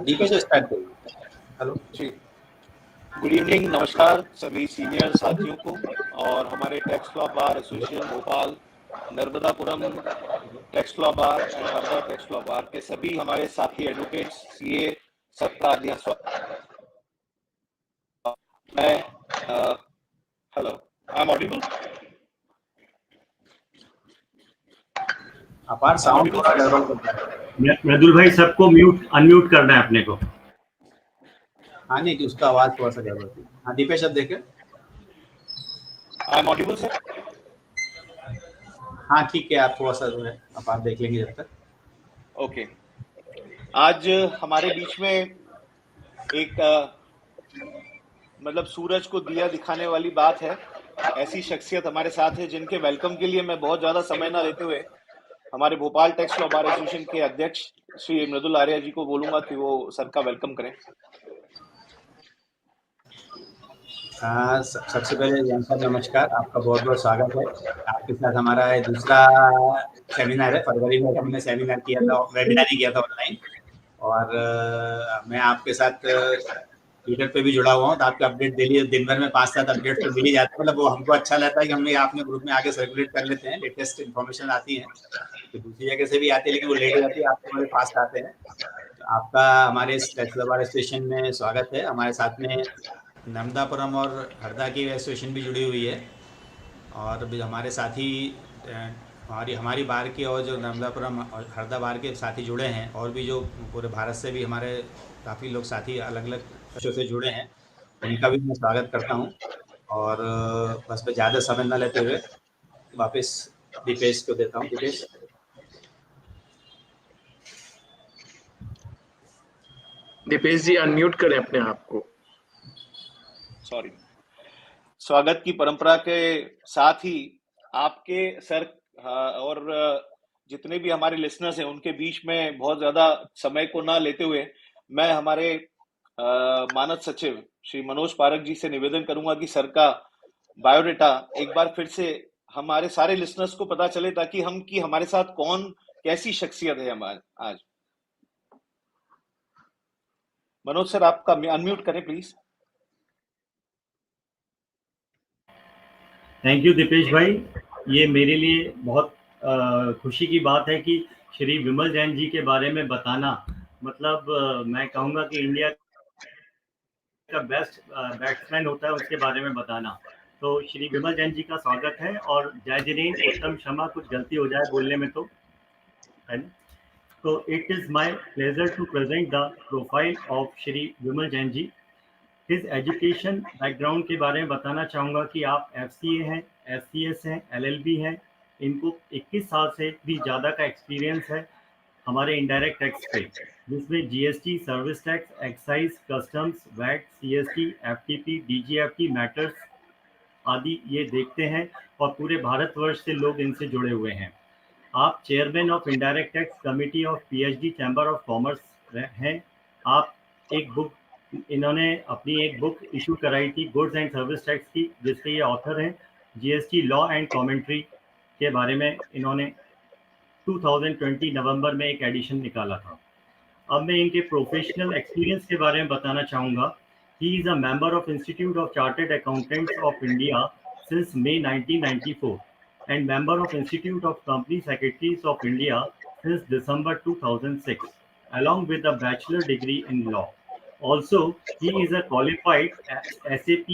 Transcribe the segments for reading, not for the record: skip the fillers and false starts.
Dipesh start करिए। Hello जी, good evening, नमस्कार सभी सीनियर साथियों को और हमारे tax law bar association Bhopal, Narmadapuram tax law bar and Harda tax law bar के सभी हमारे साथी एडवोकेट्स, सीए सबका हार्दिक स्वागत। मैं हेलो, आई एम ऑडिबल? अपार साउंड थोड़ा गड़बड़ करता है। मृदुल भाई सबको अनम्यूट करना है अपने को। हाँ नहीं कि उसका आवाज थोड़ा सा गड़बड़ थी। हाँ दीपेश अब देखे। I am audible sir? हाँ ठीक है, आप थोड़ा सा जो है अपार देख लेंगे जब तक। ओके, आज हमारे बीच में एक मतलब सूरज को दिया दिखाने वाली बात है। ऐसी शख्सियत हमारे साथ है जिनके वेलकम के लिए मैं बहुत ज्यादा समय ना लेते हुए हमारे Bhopal tax law bar association के अध्यक्ष श्री मृदुल आर्या जी को बोलूंगा कि वो सर का वेलकम करें। सबसे पहले जैन साहब नमस्कार, आपका बहुत बहुत स्वागत है। आपके साथ हमारा दूसरा सेमिनार है। फरवरी में हमने सेमिनार किया था, वेबिनार ही किया था ऑनलाइन, और मैं आपके साथ ट्विटर पे भी जुड़ा हुआ हूँ। तो आपके अपडेट डेली दिन भर में 5-7 अपडेट तो मिल ही जाते हैं। मतलब वो हमको अच्छा लगता है कि हमने आपने ग्रुप में आगे सर्कुलेट कर लेते हैं। लेटेस्ट इन्फॉर्मेशन आती है तो दूसरी जगह से भी आती है, लेकिन वो लेट हो जाती है, आपके हमारे फास्ट आते हैं। तो आपका हमारे इस टैक्स लॉ बार एसोसिएशन में स्वागत है। हमारे साथ में नर्मदापुरम और हरदा की एसोसिएशन भी जुड़ी हुई है, और भी हमारे साथी हमारी बार की और जो नर्मदापुरम और हरदा बार के साथी जुड़े हैं, और भी जो पूरे भारत से भी हमारे काफ़ी लोग साथी अलग अलग देशों से जुड़े हैं, उनका भी मैं स्वागत करता हूं। और बस मैं ज़्यादा समय न लेते हुए वापस दीपेश को देता हूं। दीपेश। दीपेश जी अनम्यूट करें अपने आप को। सॉरी। स्वागत की परंपरा के साथ ही आपके सर और जितने भी हमारे लिसनर्स हैं उनके बीच में बहुत ज्यादा समय को ना लेते हुए मैं हमारे मानद सचिव श्री मनोज पारक जी से निवेदन करूंगा कि सर का बायोडेटा एक बार फिर से हमारे सारे लिसनर्स को पता चले, ताकि हमारे साथ कौन कैसी शख्सियत है हमारे आज। मनोज सर, आपका अनम्यूट करें प्लीज। थैंक यू दीपेश भाई। ये मेरे लिए बहुत खुशी की बात है कि श्री विमल जैन जी के बारे में बताना, मतलब मैं कहूँगा कि इंडिया का बेस्ट बैट्समैन होता है, उसके बारे में बताना। तो श्री विमल जैन जी का स्वागत है, और जय जिनेन्द्र, उत्तम क्षमा, कुछ गलती हो जाए बोलने में तो है ना। तो it is my pleasure to present the profile of Shri Vimal Jain ji. His education background के बारे में बताना चाहूँगा कि आप FCA हैं, FCS हैं, LLB हैं। इनको 21 साल से भी ज़्यादा का एक्सपीरियंस है हमारे इनडायरेक्ट टैक्स पे, जिसमें GST, service tax, excise, customs, VAT, CST, FTP, DGFT matters आदि ये देखते हैं, और पूरे भारतवर्ष से लोग इनसे जुड़े हुए हैं। आप chairman of indirect tax committee of PhD chamber of commerce हैं। आप एक बुक, इन्होंने अपनी एक बुक इशू कराई थी गुड्स एंड सर्विस टैक्स की, जिसके ये ऑथर हैं। GST लॉ एंड कमेंट्री के बारे में इन्होंने 2020 नवंबर में एक एडिशन निकाला था। अब मैं इनके प्रोफेशनल एक्सपीरियंस के बारे में बताना चाहूँगा। He is a member of institute of chartered accountants of India since May 1994 and member of Institute of Company Secretaries of India since December 2006, along with a bachelor degree in law. Also, he is a qualified SAP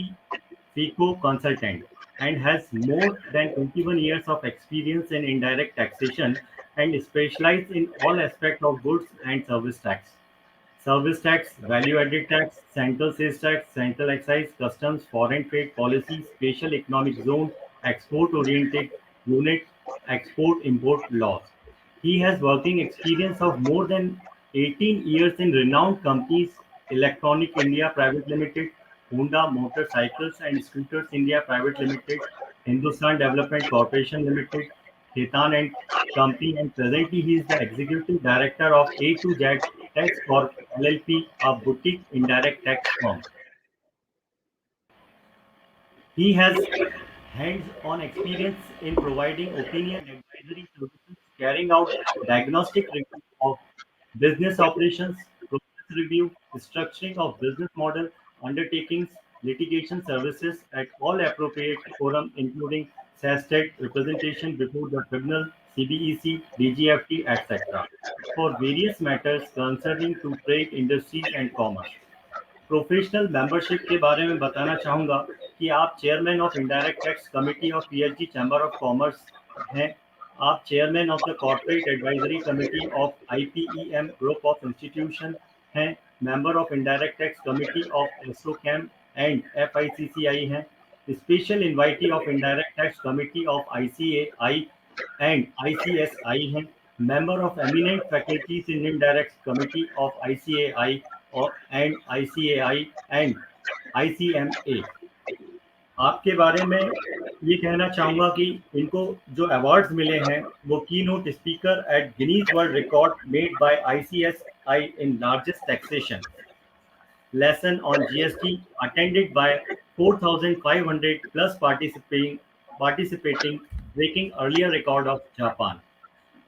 FICO consultant and has more than 21 years of experience in indirect taxation and specialized in all aspects of goods and service tax, value-added tax, central sales tax, central excise, customs, foreign trade policy, special economic zone, export-oriented unit, export-import laws. He has working experience of more than 18 years in renowned companies: Electronic India Private Limited, Honda Motorcycles and Scooters India Private Limited, Hindustan Development Corporation Limited, Khaitan and Company, and presently he is the executive director of A to Z Tax Corp LLP, a boutique indirect tax firm. He has hands-on experience in providing opinion advisory services, carrying out diagnostic review of business operations, process review, structuring of business model, undertakings, litigation services at all appropriate forum, including SASTEC representation before the tribunal, CBEC, DGFT, etc., for various matters concerning to trade, industries and commerce. Professional membership के बारे में बताना चाहूँगा कि आप chairman of indirect tax committee of PHD chamber of commerce हैं। आप chairman of the corporate advisory committee of IPEM group of institution हैं। Member of indirect tax committee of ASSOCHAM and FICCI हैं। Special invitee of indirect tax committee of ICAI and ICSI हैं। Member of eminent faculties in indirect committee of ICAI and ICAI and ICMA। आपके बारे में ये कहना चाहूँगा कि इनको जो अवार्ड्स मिले हैं वो keynote speaker at Guinness world record made by ICSI in largest taxation lesson on GST attended by 4,500 plus participating, breaking earlier record of Japan.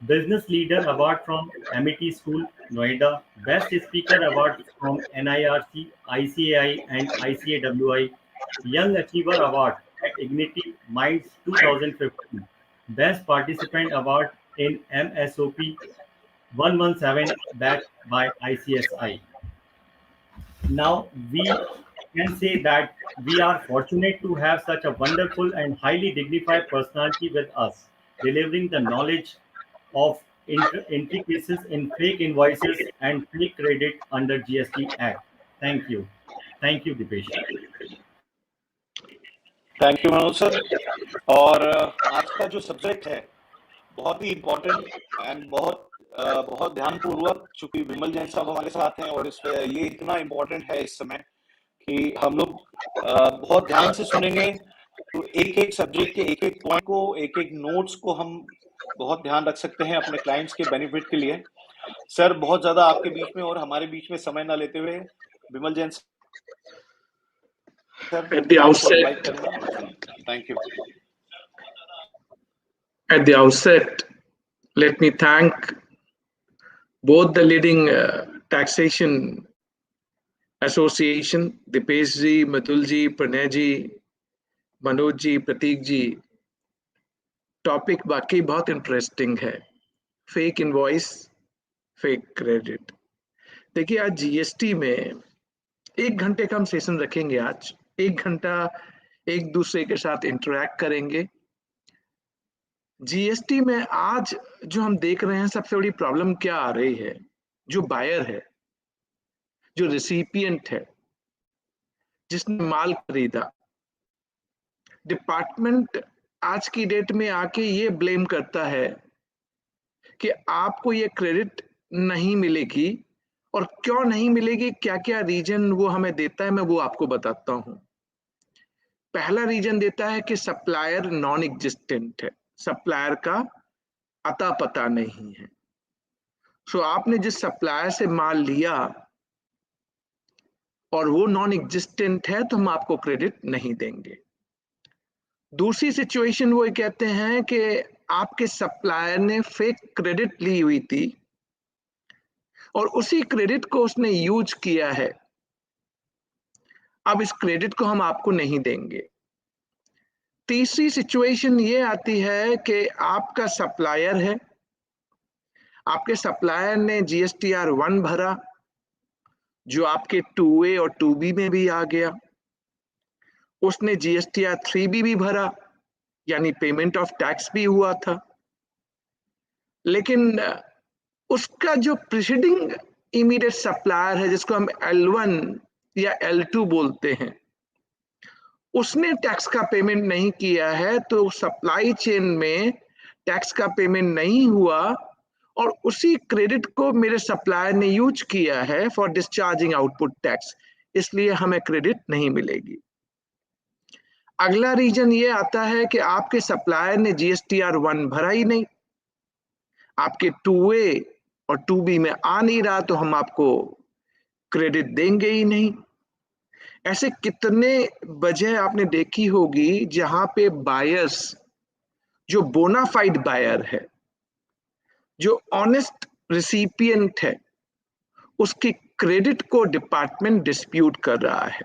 Business Leader Award from Amity School, Noida. Best Speaker Award from NIRC, ICAI and ICAWI. Young Achiever Award at Ignity Minds 2015. Best Participant Award in MSOP 117 backed by ICSI. Now we can say that we are fortunate to have such a wonderful and highly dignified personality with us, delivering the knowledge of intricacies in fake invoices and fake credit under GST Act. Thank you. Thank you, Dipesh. Thank you Manoj sir. और आज का जो subject है बहुत ही important and बहुत ध्यानपूर्वक, चूंकि विमल जैन साहब हमारे साथ हैं और ये इतना इम्पोर्टेंट है इस समय कि हम लोग बहुत ध्यान से सुनेंगे। तो एक एक सब्जेक्ट के एक एक पॉइंट को, एक एक नोट्स को हम बहुत ध्यान रख सकते हैं अपने क्लाइंट्स के बेनिफिट के लिए। सर बहुत ज्यादा आपके बीच में और हमारे बीच में समय ना लेते हुए Vimal Jain sir At the outset, thank you. at the outset, let me thank both the leading taxation association, Dipesh ji, Matul ji, Pranay ji, Manoj ji, Pratik ji। Topic वाकई बहुत इंटरेस्टिंग है, फेक इनवॉइस, फेक क्रेडिट। देखिए आज GST में 1 घंटे का हम session रखेंगे। आज 1 घंटा एक दूसरे के साथ इंटरेक्ट करेंगे। जीएसटी में आज जो हम देख रहे हैं सबसे बड़ी प्रॉब्लम क्या आ रही है, जो बायर है, जो रिसिपिएंट है, जिसने माल खरीदा, डिपार्टमेंट आज की डेट में आके ये ब्लेम करता है कि आपको ये क्रेडिट नहीं मिलेगी, और क्यों नहीं मिलेगी, क्या क्या रीजन वो हमें देता है, मैं वो आपको बताता हूं। पहला रीजन देता है कि सप्लायर नॉन एग्जिस्टेंट है, सप्लायर का अता पता नहीं है। सो आपने जिस सप्लायर से माल लिया और वो नॉन एग्जिस्टेंट है तो हम आपको क्रेडिट नहीं देंगे। दूसरी सिचुएशन वो कहते हैं कि आपके सप्लायर ने फेक क्रेडिट ली हुई थी और उसी क्रेडिट को उसने यूज किया है, अब इस क्रेडिट को हम आपको नहीं देंगे। तीसरी सिचुएशन ये आती है कि आपका सप्लायर है, आपके सप्लायर ने GSTR 1 भरा जो आपके 2A और 2B में भी आ गया, उसने GSTR 3B भी भरा यानी पेमेंट ऑफ टैक्स भी हुआ था, लेकिन उसका जो प्रीसीडिंग इमीडिएट सप्लायर है जिसको हम L1 या L2 बोलते हैं, उसने टैक्स का पेमेंट नहीं किया है, तो सप्लाई चेन में टैक्स का पेमेंट नहीं हुआ और उसी क्रेडिट को मेरे सप्लायर ने यूज किया है फॉर डिस्चार्जिंग आउटपुट टैक्स, इसलिए हमें क्रेडिट नहीं मिलेगी। अगला रीजन ये आता है कि आपके सप्लायर ने GSTR 1 भरा ही नहीं, आपके 2A और 2B में आ नहीं रहा, तो हम आपको क्रेडिट देंगे ही नहीं। ऐसे कितने वजह आपने देखी होगी जहां पे बायर्स जो बोनाफाइड बायर है, जो ऑनेस्ट रिसिपिएंट है, उसकी क्रेडिट को डिपार्टमेंट डिस्प्यूट कर रहा है।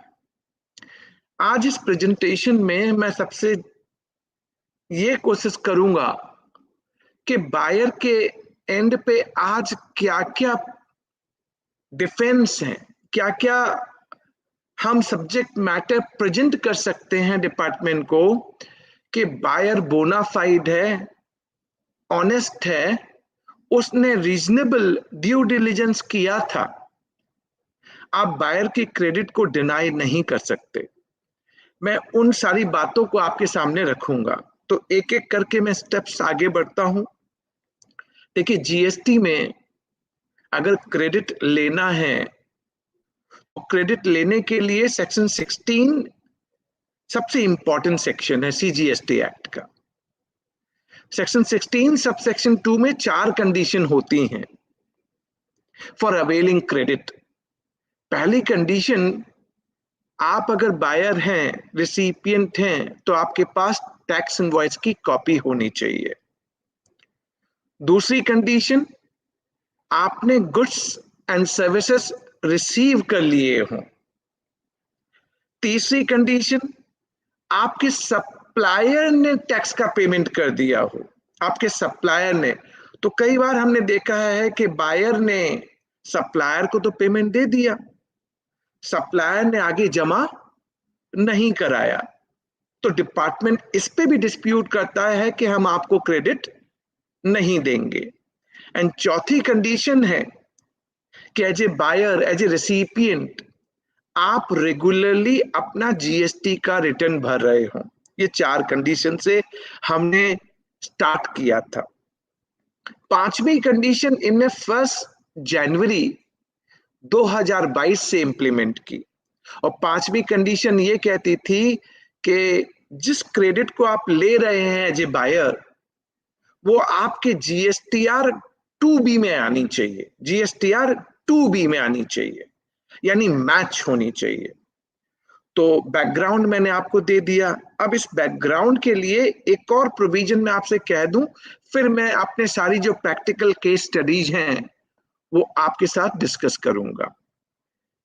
आज इस प्रेजेंटेशन में मैं सबसे ये कोशिश करूंगा कि बायर के एंड पे आज क्या क्या डिफेंस है, क्या क्या हम सब्जेक्ट मैटर प्रेजेंट कर सकते हैं डिपार्टमेंट को कि बायर बोनाफाइड है, ऑनेस्ट है, उसने रीजनेबल ड्यू डिलिजेंस किया था। आप बायर की क्रेडिट को डिनाई नहीं कर सकते। मैं उन सारी बातों को आपके सामने रखूंगा, तो एक एक करके मैं स्टेप्स आगे बढ़ता हूं। देखिए, जीएसटी में अगर क्रेडिट लेना है तो क्रेडिट लेने के लिए सेक्शन 16 सबसे इंपॉर्टेंट सेक्शन है सीजीएसटी एक्ट का। सेक्शन 16 सब सेक्शन 2 में 4 कंडीशन होती हैं फॉर अवेलिंग क्रेडिट। पहली कंडीशन, आप अगर बायर हैं, रिसिपिएंट हैं, तो आपके पास टैक्स इनवॉइस की कॉपी होनी चाहिए। दूसरी कंडीशन, आपने गुड्स एंड सर्विसेज रिसीव कर लिए हों। तीसरी कंडीशन, आपके सप्लायर ने टैक्स का पेमेंट कर दिया हो, आपके सप्लायर ने। तो कई बार हमने देखा है कि बायर ने सप्लायर को तो पेमेंट दे दिया, सप्लायर ने आगे जमा नहीं कराया, तो डिपार्टमेंट इस पे भी डिस्प्यूट करता है कि हम आपको क्रेडिट नहीं देंगे। एंड चौथी कंडीशन है कि as a buyer, as a recipient, आप रेगुलरली अपना जीएसटी का रिटर्न भर रहे हो। ये 4 कंडीशन से हमने स्टार्ट किया था। 5वीं कंडीशन इनने 1 जनवरी 2022 से इंप्लीमेंट की, और 5वीं कंडीशन ये कहती थी कि जिस क्रेडिट को आप ले रहे हैं एज ए बायर, वो आपके जीएसटीआर 2B में आनी चाहिए, जीएसटीआर 2B में आनी चाहिए, यानी मैच होनी चाहिए। तो बैकग्राउंड मैंने आपको दे दिया। अब इस बैकग्राउंड के लिए एक और प्रोविजन मैं आपसे कह दूं, फिर मैं अपने सारी जो प्रैक्टिकल केस स्टडीज हैं वो आपके साथ डिस्कस करूंगा।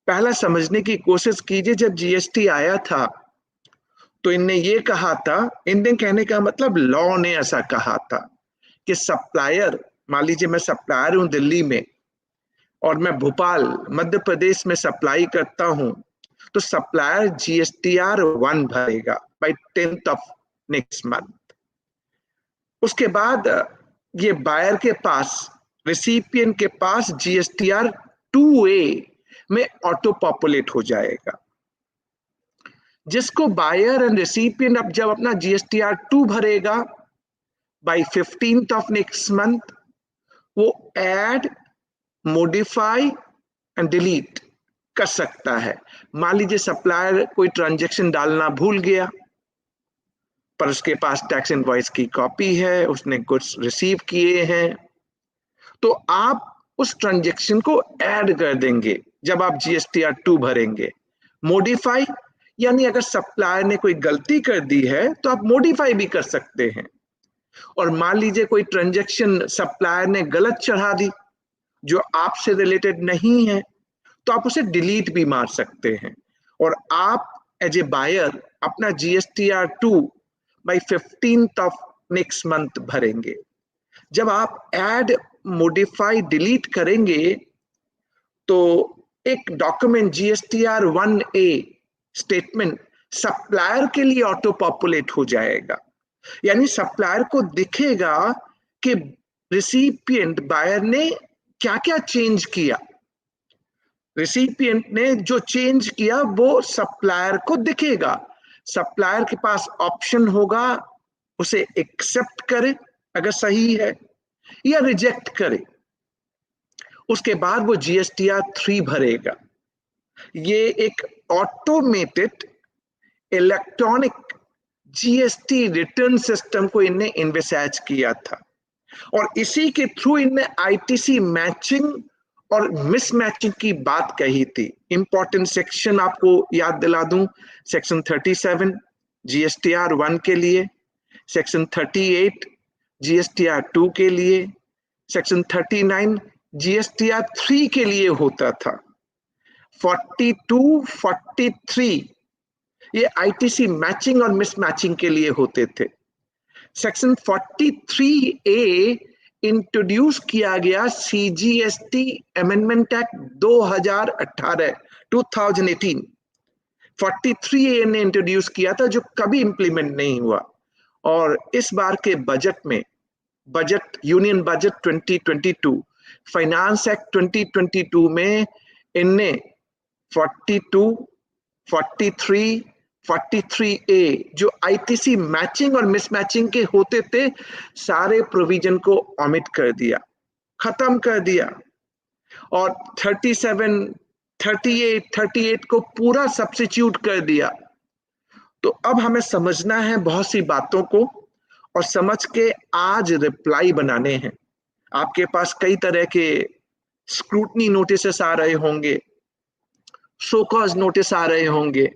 पहला समझने की कोशिश कीजिए, जब जीएसटी आया था तो इनने ये कहा था, इनने कहने का मतलब लॉ ने ऐसा कहा था कि सप्लायर, मान लीजिए मैं सप्लायर हूं दिल्ली में और मैं भोपाल मध्य प्रदेश में सप्लाई करता हूं, तो सप्लायर जीएसटीआर 1 भरेगा bye 10th of next month. उसके बाद ये बायर के पास, रिसिपिएंट के पास जीएसटीआर 2A में ऑटो पॉपुलेट हो जाएगा, जिसको बायर एंड रेसिपिएंट अब जब अपना जीएसटीआर 2 भरेगा by 15th of next month, वो ऐड, मॉडिफाई एंड डिलीट कर सकता है। मान लीजिए सप्लायर कोई ट्रांजैक्शन डालना भूल गया, पर उसके पास टैक्स इनवॉइस की कॉपी है, उसने गुड्स रिसीव किए हैं, तो आप उस ट्रांजैक्शन को ऐड कर देंगे जब आप जीएसटीआर 2 भरेंगे। मॉडिफाई, यानी अगर सप्लायर ने कोई गलती कर दी है तो आप मॉडिफाई भी कर सकते हैं। और मान लीजिए कोई ट्रांजैक्शन सप्लायर ने गलत चढ़ा दी जो आपसे रिलेटेड नहीं है, तो आप उसे डिलीट भी मार सकते हैं, और आप एज ए बायर अपना GSTR 2 by 15th of next month भरेंगे। जब आप ऐड, मॉडिफाई, डिलीट करेंगे तो एक document GSTR 1A statement supplier के लिए ऑटो पॉपुलेट हो जाएगा, यानी सप्लायर को दिखेगा कि रिसिपिएंट बायर ने क्या क्या चेंज किया। रिसिपिएंट ने जो चेंज किया वो सप्लायर को दिखेगा। सप्लायर के पास ऑप्शन होगा, उसे एक्सेप्ट करे अगर सही है, या रिजेक्ट करे। उसके बाद वो जीएसटीआर 3 भरेगा। ये एक automated electronic GST return system को इनने इन्वेसाइज किया था, और इसी के थ्रू इनने आईटीसी मैचिंग और मिसमैचिंग की बात कही थी। इंपॉर्टेंट सेक्शन आपको याद दिला दूं, सेक्शन 37 जीएसटीआर 1 के लिए, सेक्शन 38 जीएसटीआर 2 के लिए, सेक्शन 39 जीएसटीआर 3 के लिए होता था। 42, 43 ये आईटीसी मैचिंग और मिसमैचिंग के लिए होते थे। सेक्शन 43A इंट्रोड्यूस किया गया सीजीएसटी अमेंडमेंट एक्ट 2018 2018 43A ने इंट्रोड्यूस किया था, जो कभी इंप्लीमेंट नहीं हुआ। और इस बार के बजट में, budget union budget 2022, finance act 2022 में इनने 42, 43, 43A जो आईटीसी मैचिंग और मिसमैचिंग के होते थे, सारे प्रोविजन को ओमिट कर दिया, खत्म कर दिया। और 37, 38 को पूरा सब्स्टिट्यूट कर दिया। तो अब हमें समझना है बहुत सी बातों को, और समझ के आज रिप्लाई बनाने हैं। आपके पास कई तरह के स्क्रूटनी नोटिस आ रहे होंगे, शो कॉज नोटिस आ रहे होंगे,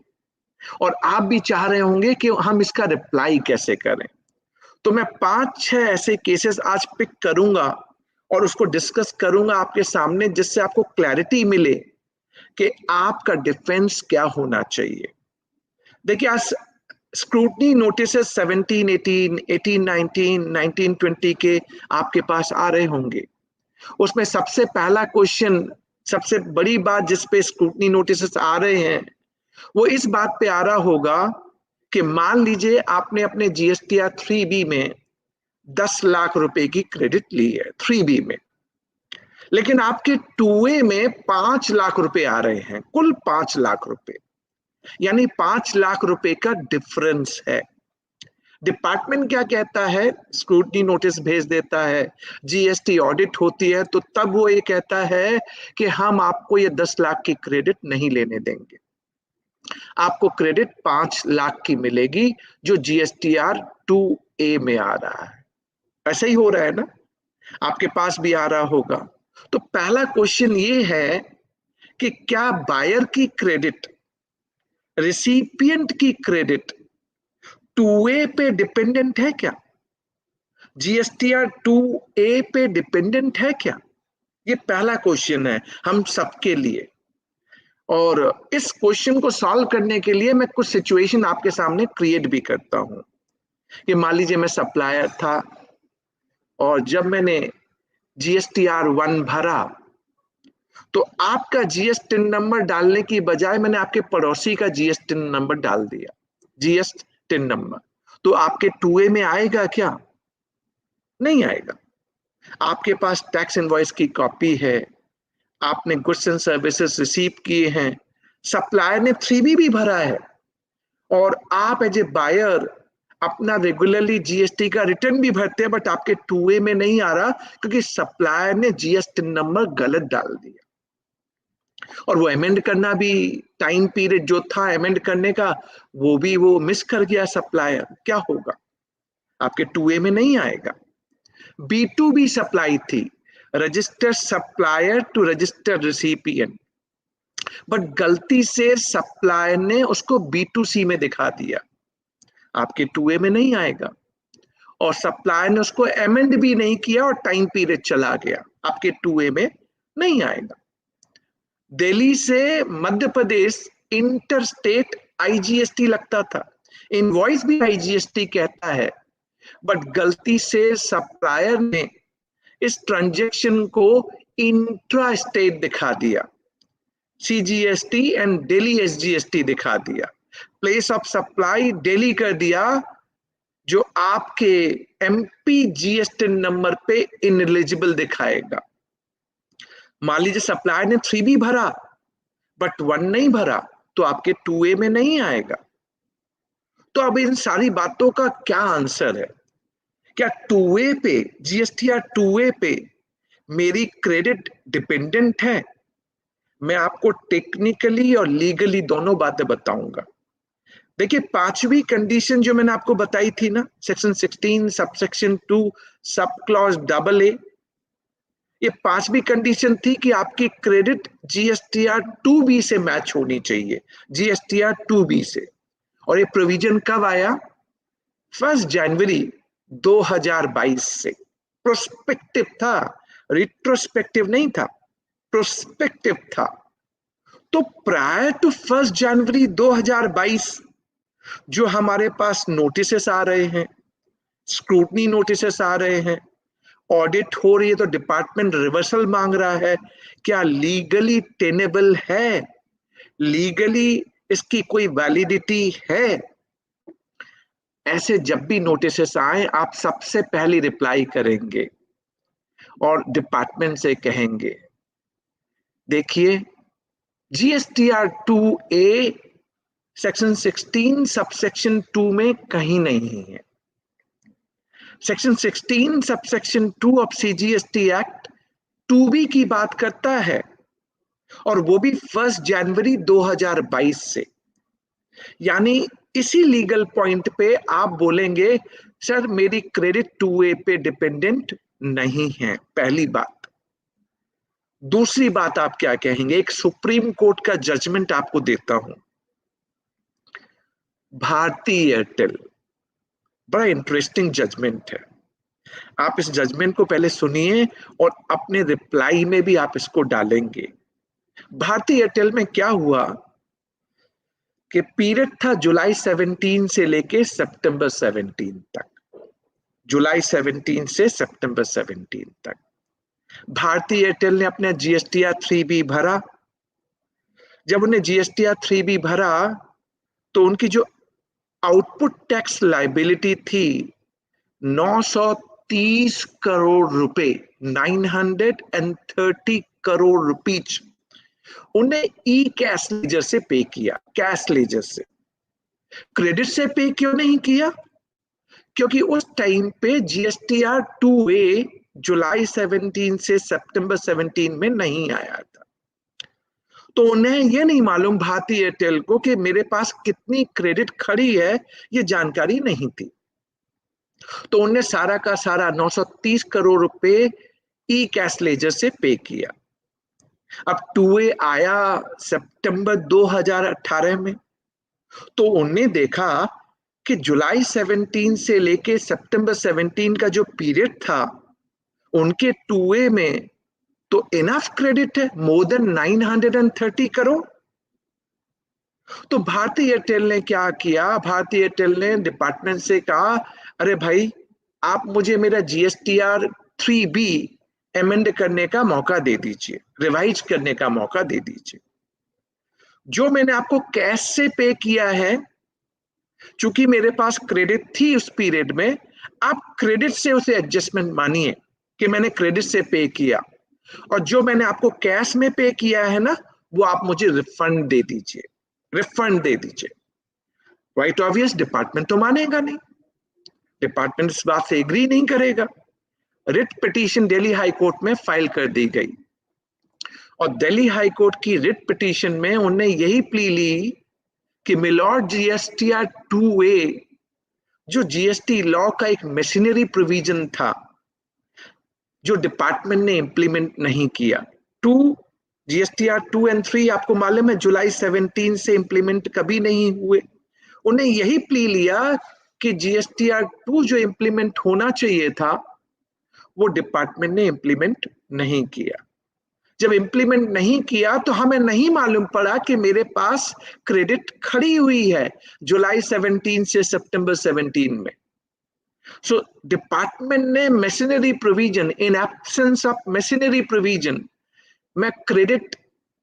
और आप भी चाह रहे होंगे कि हम इसका रिप्लाई कैसे करें। तो मैं 5-6 ऐसे केसेस आज पिक करूंगा और उसको डिस्कस करूंगा आपके सामने, जिससे आपको क्लैरिटी मिले कि आपका डिफेंस क्या होना चाहिए। देखिए, आज स्क्रूटनी नोटिस 17, 18, 18, 19, 19, 20 के आपके पास आ रहे होंगे। उसमें सबसे पहला क्वेश्चन, सबसे बड़ी बात जिस पे स्क्रूटनी नोटिस आ रहे हैं, वो इस बात पे आ रहा होगा कि मान लीजिए आपने अपने जीएसटीआर 3B में 10 लाख रुपए की क्रेडिट ली है 3B में, लेकिन आपके 2A में 5 लाख रुपए आ रहे हैं, कुल 5 लाख रुपए, यानी 5 लाख रुपए का डिफरेंस है। डिपार्टमेंट क्या कहता है? स्क्रूटनी नोटिस भेज देता है, जीएसटी ऑडिट होती है, तो तब वो ये कहता है कि हम आपको ये 10 लाख की क्रेडिट नहीं लेने देंगे, आपको क्रेडिट 5 लाख की मिलेगी, जो जीएसटीआर 2A में आ रहा है। ऐसा ही हो रहा है ना, आपके पास भी आ रहा होगा। तो पहला क्वेश्चन ये है कि क्या बायर की क्रेडिट, रिसिपिएंट की क्रेडिट 2A पे डिपेंडेंट है क्या? जीएसटीआर 2A पे डिपेंडेंट है क्या? ये पहला क्वेश्चन है हम सबके लिए। और इस क्वेश्चन को सॉल्व करने के लिए मैं कुछ सिचुएशन आपके सामने क्रिएट भी करता हूं। कि मान लीजिए मैं सप्लायर था, और जब मैंने जीएसटीआर 1 भरा, तो आपका जीएसटी नंबर डालने की बजाय मैंने आपके पड़ोसी का जीएसटी नंबर डाल दिया, जीएसटी नंबर। तो आपके 2A में आएगा क्या? नहीं आएगा। आपके पास टैक्स इनवॉइस की कॉपी है, आपने गुड्स एंड सर्विसेज रिसीव किए हैं, सप्लायर ने 3B भी भरा है, और आप एज ए बायर अपना रेगुलरली जीएसटी का रिटर्न भी भरते हैं, बट आपके 2A में नहीं आ रहा क्योंकि सप्लायर ने जीएसटी नंबर गलत डाल दिया। और वो अमेंड करना भी, टाइम पीरियड जो था अमेंड करने का, वो मिस कर गया सप्लायर। क्या होगा? आपके 2A में नहीं आएगा। B2B सप्लाई थी, registered supplier to registered recipient, but गलती से सप्लायर ने उसको B2C में दिखा दिया, आपके 2A में नहीं आएगा। और सप्लायर ने उसको अमेंड भी नहीं किया और टाइम पीरियड चला गया, आपके 2A में नहीं आएगा। दिल्ली से Madhya Pradesh inter state IGST लगता था, इनवॉइस भी आईजीएसटी कहता है, बट गलती से सप्लायर ने इस ट्रांजैक्शन को इंट्रा स्टेट दिखा दिया, सीजीएसटी एंड दिल्ली एसजीएसटी दिखा दिया, प्लेस ऑफ सप्लाई दिल्ली कर दिया, जो आपके एमपी जीएसटी नंबर पे इनएलिजिबल दिखाएगा। मान लीजिए सप्लायर ने 3B भरा बट 1 नहीं भरा, तो आपके 2A में नहीं आएगा। तो अब इन सारी बातों का क्या आंसर है? क्या 2A पे, जीएसटीआर 2A पे मेरी क्रेडिट डिपेंडेंट है? मैं आपको टेक्निकली और लीगली दोनों बातें बताऊंगा। देखिए, 5वीं कंडीशन जो मैंने आपको बताई थी ना, section 16 subsection 2 sub clause AA, ये 5वीं कंडीशन थी कि आपकी क्रेडिट जीएसटीआर 2B से मैच होनी चाहिए, जीएसटीआर 2B से। और ये प्रोविजन कब आया? 1 जनवरी 2022 से। प्रोस्पेक्टिव था, रिट्रोस्पेक्टिव नहीं था, प्रोस्पेक्टिव था। तो प्रायर टू 1 जनवरी 2022 जो हमारे पास नोटिसेस आ रहे हैं, स्क्रूटनी नोटिसेस आ रहे हैं, ऑडिट हो रही है, तो डिपार्टमेंट रिवर्सल मांग रहा है, क्या लीगली टेनेबल है, लीगली इसकी कोई वैलिडिटी है? ऐसे जब भी नोटिसेस आए आप सबसे पहले रिप्लाई करेंगे और डिपार्टमेंट से कहेंगे देखिए जीएसटीआर 2A सेक्शन 16 सबसेक्शन 2 में कहीं नहीं है। Section 16 subsection 2 of CGST act 2B की बात करता है, और वो भी 1 जनवरी 2022 से। यानी इसी लीगल पॉइंट पे आप बोलेंगे सर मेरी क्रेडिट 2A पे डिपेंडेंट नहीं है, पहली बात। दूसरी बात आप क्या कहेंगे? एक सुप्रीम कोर्ट का जजमेंट आपको देता हूं, भारती एयरटेल, बड़ा इंटरेस्टिंग जजमेंट है। आप इस जजमेंट को पहले सुनिए और अपने रिप्लाई में भी आप इसको डालेंगे। भारती एयरटेल में क्या हुआ कि पीरियड था जुलाई 17 से लेके सितंबर 17 तक, जुलाई 17 से सितंबर 17 तक भारती एयरटेल ने अपना जीएसटीआर 3B भरा। जब उन्हें जीएसटीआर 3B भरा तो उनकी जो आउटपुट टैक्स लायबिलिटी थी 930 करोड़ रुपए, 930 करोड़ रुपीज उन्हें ई कैश लेजर से पे किया। कैश लेजर से, क्रेडिट से पे क्यों नहीं किया? क्योंकि उस टाइम पे जीएसटीआर 2A जुलाई 17 से सितंबर 17 में नहीं आया था, तो उन्हें यह नहीं मालूम भारती एयरटेल को कि मेरे पास कितनी क्रेडिट खड़ी है, ये जानकारी नहीं थी। तो उन्हें सारा का सारा 930 करोड़ रुपए ई कैश लेजर से पे किया। अब 2A आया सितंबर 2018 में, तो उन्हें देखा कि जुलाई 17 से लेके सितंबर 17 का जो पीरियड था उनके 2A में तो इनफ क्रेडिट है, मोर देन 930 करोड़। तो भारती एयरटेल ने क्या किया? भारती एयरटेल ने डिपार्टमेंट से कहा अरे भाई आप मुझे मेरा जीएसटीआर 3B एमेंड करने का मौका दे दीजिए, रिवाइज करने का मौका दे दीजिए। जो मैंने आपको कैश से पे किया है, चूंकि मेरे पास क्रेडिट थी उस पीरियड में, आप क्रेडिट से उसे एडजस्टमेंट मानिए कि मैंने क्रेडिट से पे किया, और जो मैंने आपको कैश में पे किया है ना, वो आप मुझे रिफंड दे दीजिए, रिफंड दे दीजिए। राइट ऑब्वियस, डिपार्टमेंट तो मानेगा नहीं, डिपार्टमेंट इस बात से एग्री नहीं करेगा। Writ petition Delhi high court में फाइल कर दी गई, और दिल्ली हाई कोर्ट की रिट पिटीशन में उन्होंने यही प्ली ली कि मिलॉर्ड जीएसटीआर 2A जो जीएसटी लॉ का एक मशीनरी प्रोविजन था जो डिपार्टमेंट ने इंप्लीमेंट नहीं किया। जीएसटीआर 2 और 3 आपको मालूम है जुलाई 17 से इंप्लीमेंट कभी नहीं हुए। उन्हें यही प्ली लिया कि जीएसटीआर 2 जो इंप्लीमेंट होना चाहिए था वो डिपार्टमेंट ने इंप्लीमेंट नहीं किया। जब इंप्लीमेंट नहीं किया तो हमें नहीं मालूम पड़ा कि मेरे पास क्रेडिट खड़ी हुई है जुलाई 17 से सितंबर 17 में। सो डिपार्टमेंट ने machinery provision, in absence of machinery provision, मैं क्रेडिट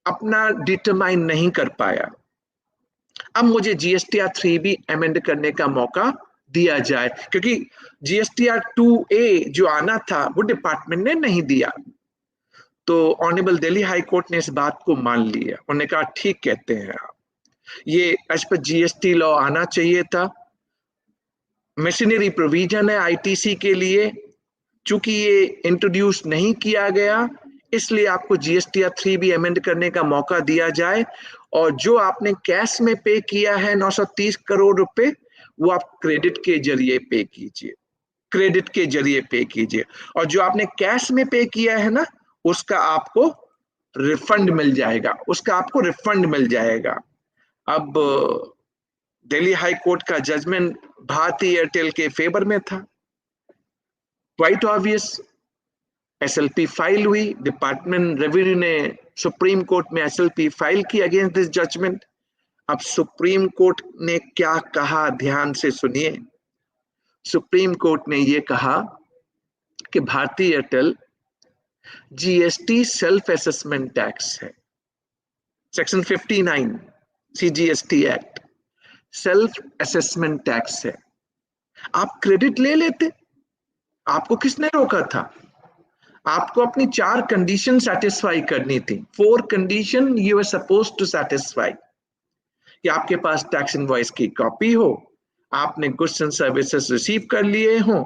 अपना डिटरमाइन नहीं कर पाया। अब मुझे जीएसटीआर 3B अमेंड करने का मौका दिया जाए, क्योंकि जीएसटीआर 2A जो आना था वो डिपार्टमेंट ने नहीं दिया। तो ऑनरेबल दिल्ली हाई कोर्ट ने इस बात को मान लिया। उन्होंने कहा ठीक कहते हैं आप, ये एज पर जीएसटी लॉ आना चाहिए था, मशीनरी प्रोविजन है आईटीसी के लिए, चूंकि ये इंट्रोड्यूस नहीं किया गया इसलिए आपको जीएसटीआर 3B अमेंड करने का मौका दिया जाए, और जो आपने कैश में पे किया है 930 करोड़ रुपए वो आप क्रेडिट के जरिए पे कीजिए, क्रेडिट के जरिए पे कीजिए, और जो आपने कैश में पे किया है ना उसका आपको रिफंड मिल जाएगा, उसका आपको रिफंड मिल जाएगा। अब दिल्ली हाई कोर्ट का जजमेंट भारती एयरटेल के फेवर में था, क्वाइट ऑब्वियस। एसएलपी फाइल हुई, डिपार्टमेंट रेवेन्यू ने सुप्रीम कोर्ट में SLP फाइल की अगेंस्ट दिस जजमेंट। अब सुप्रीम कोर्ट ने क्या कहा, ध्यान से सुनिए। सुप्रीम कोर्ट ने यह कहा कि Bharti Airtel GST self assessment tax है, section 59 CGST act self assessment tax है। आप क्रेडिट ले लेते, आपको किसने रोका था? आपको अपनी 4 कंडीशन सेटिस्फाई करनी थी। 4 condition you are supposed to satisfy, कि आपके पास टैक्स इनवॉइस की कॉपी हो, आपने गुड्स एंड सर्विसेज रिसीव कर लिए हो,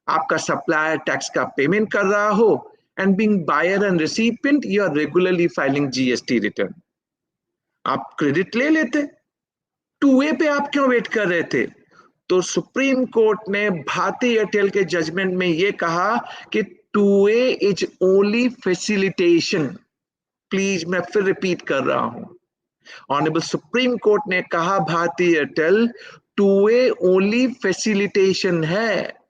आपका सप्लायर टैक्स का पेमेंट कर रहा हो, and being buyer and recipient you are regularly filing GST return. आप क्रेडिट ले लेते, 2A पे आप क्यों वेट कर रहे थे? तो सुप्रीम कोर्ट ने भारतीय एयरटेल के जजमेंट में यह कहा कि 2A is only facilitation. Please मैं फिर रिपीट कर रहा हूं, ऑनरेबल सुप्रीम कोर्ट ने कहा भारतीय एयरटेल 2A ओनली फैसिलिटेशन है।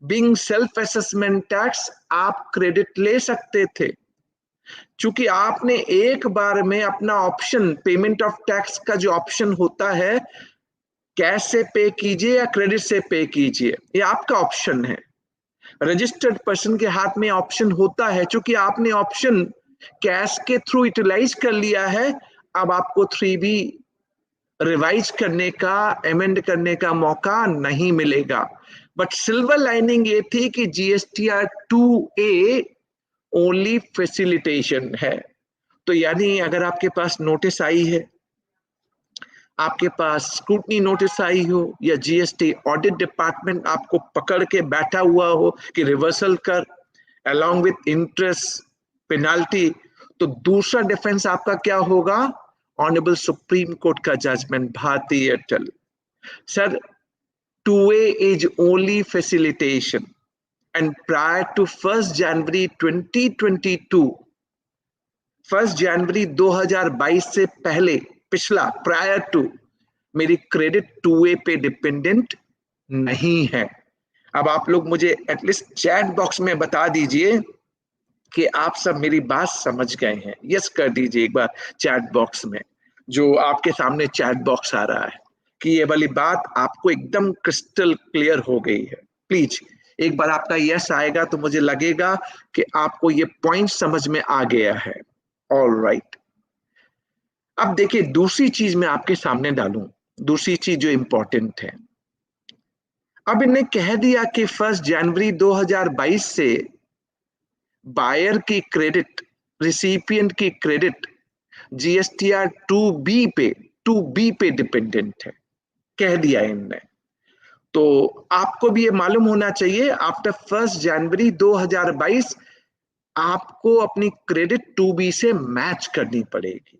बिंग सेल्फ असेसमेंट टैक्स आप क्रेडिट ले सकते थे, चूंकि आपने एक बार में अपना ऑप्शन पेमेंट ऑफ टैक्स का जो ऑप्शन होता है, कैश से पे कीजिए या क्रेडिट से पे कीजिए, ये आपका ऑप्शन है। रजिस्टर्ड पर्सन के हाथ में ऑप्शन होता है, चूंकि आपने ऑप्शन कैश के थ्रू यूटिलाइज कर लिया है, अब आपको 3B रिवाइज करने का, अमेंड करने का मौका नहीं मिलेगा। बट सिल्वर लाइनिंग ये थी कि GSTR 2A ओनली फैसिलिटेशन है। तो यानी अगर आपके पास नोटिस आई है, आपके पास स्क्रूटनी नोटिस आई हो, या GST ऑडिट डिपार्टमेंट आपको पकड़ के बैठा हुआ हो कि रिवर्सल कर अलॉन्ग विथ इंटरेस्ट पेनाल्टी, तो दूसरा डिफेंस आपका क्या होगा? ऑनरेबल सुप्रीम कोर्ट का जजमेंट, भारतीय Airtel sir 2A is only facilitation, and prior to 1st January 2022, 1st January 2022 से पहले, पिछला प्रायर टू, मेरी क्रेडिट 2A पे डिपेंडेंट नहीं है। अब आप लोग मुझे एटलीस्ट चैट बॉक्स में बता दीजिए कि आप सब मेरी बात समझ गए हैं। यस कर दीजिए एक बार चैट बॉक्स में, जो आपके सामने चैट बॉक्स आ रहा है, कि ये वाली बात आपको एकदम क्रिस्टल क्लियर हो गई है। प्लीज एक बार आपका यस आएगा तो मुझे लगेगा कि आपको ये पॉइंट समझ में आ गया है। ऑल राइट, अब देखिए दूसरी चीज मैं आपके सामने डालूं, दूसरी चीज जो इंपॉर्टेंट है। अब इन्हें कह दिया कि 1 जनवरी 2022 से बायर की क्रेडिट, रिसिपिएंट की क्रेडिट GSTR 2B पे डिपेंडेंट है, कह दिया इनने। तो आपको भी ये मालूम होना चाहिए, आफ्टर 1 जनवरी 2022 आपको अपनी क्रेडिट 2B से मैच करनी पड़ेगी।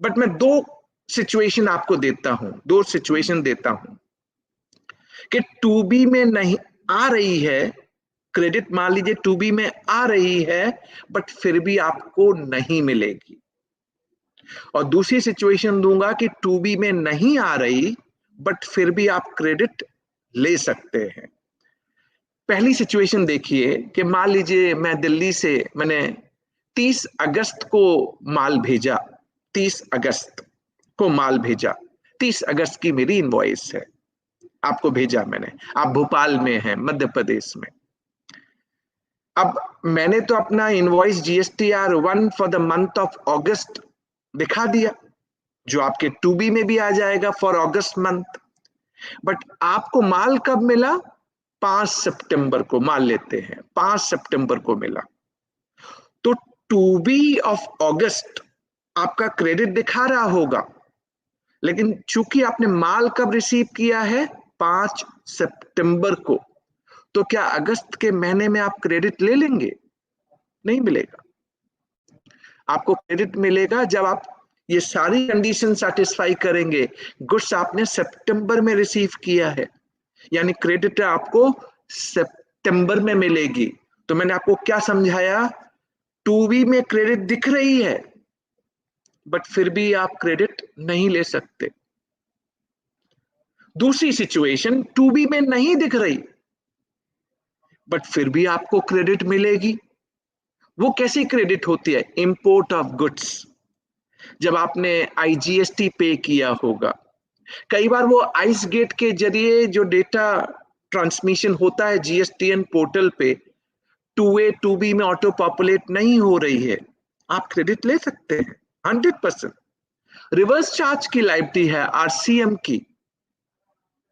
बट मैं 2 सिचुएशन आपको देता हूं, 2 सिचुएशन देता हूं कि 2B में नहीं आ रही है क्रेडिट, मान लीजिए 2B में आ रही है बट फिर भी आपको नहीं मिलेगी। और दूसरी सिचुएशन दूंगा कि 2B में नहीं आ रही बट फिर भी आप क्रेडिट ले सकते हैं। पहली सिचुएशन देखिए कि मान लीजिए मैं दिल्ली से मैंने 30 अगस्त को माल भेजा, 30 अगस्त को माल भेजा, 30 अगस्त की मेरी इनवॉइस है, आपको भेजा मैंने, आप भोपाल में हैं मध्य प्रदेश में। अब मैंने तो अपना invoice GSTR 1 for the month of अगस्त दिखा दिया, जो आपके 2B में भी आ जाएगा फॉर अगस्त मंथ। बट आपको माल कब मिला? 5 सितंबर को, मान लेते हैं 5 सितंबर को मिला। तो 2B ऑफ अगस्त आपका क्रेडिट दिखा रहा होगा, लेकिन चूंकि आपने माल कब रिसीव किया है? 5 सितंबर को, तो क्या अगस्त के महीने में आप क्रेडिट ले लेंगे? नहीं मिलेगा। आपको क्रेडिट मिलेगा जब आप ये सारी कंडीशन सेटिस्फाई करेंगे। गुड्स आपने सितंबर में रिसीव किया है, यानी क्रेडिट आपको सितंबर में मिलेगी। तो मैंने आपको क्या समझाया? 2B में क्रेडिट दिख रही है बट फिर भी आप क्रेडिट नहीं ले सकते। दूसरी सिचुएशन, 2B में नहीं दिख रही बट फिर भी आपको क्रेडिट मिलेगी। वो कैसे क्रेडिट होती है? इंपोर्ट ऑफ गुड्स, जब आपने IGST पे किया होगा, कई बार वो आइस गेट के जरिए जो डेटा ट्रांसमिशन होता है GSTN पोर्टल पे 2A 2B में ऑटो पॉपुलेट नहीं हो रही है, आप क्रेडिट ले सकते हैं 100%। रिवर्स चार्ज की लाइबिलिटी है RCM की,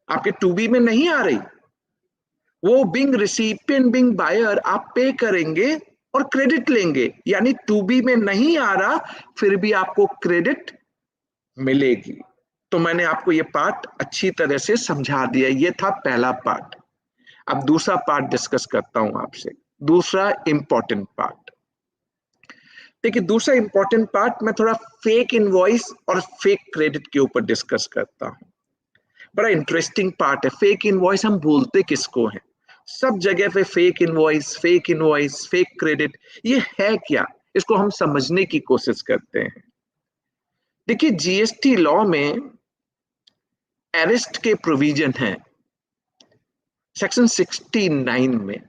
आपके 2B में नहीं आ रही, वो बिंग रिसिपिएंट बिंग बायर आप पे करेंगे और क्रेडिट लेंगे, यानी 2B में नहीं आ रहा फिर भी आपको क्रेडिट मिलेगी। तो मैंने आपको ये पार्ट अच्छी तरह से समझा दिया, ये था पहला पार्ट। अब दूसरा पार्ट डिस्कस करता हूं आपसे, दूसरा इंपॉर्टेंट पार्ट। देखिए दूसरा इंपॉर्टेंट पार्ट मैं थोड़ा फेक इनवॉइस और फेक क्रेडिट के ऊपर डिस्कस करता हूं। बड़ा इंटरेस्टिंग पार्ट है। फेक इनवॉइस हम बोलते किसको हैं? सब जगह पे fake invoice, fake invoice, fake credit, ये है क्या? इसको हम समझने की कोशिश करते हैं। देखिए GST लॉ में अरेस्ट के प्रोविजन है सेक्शन 69 में।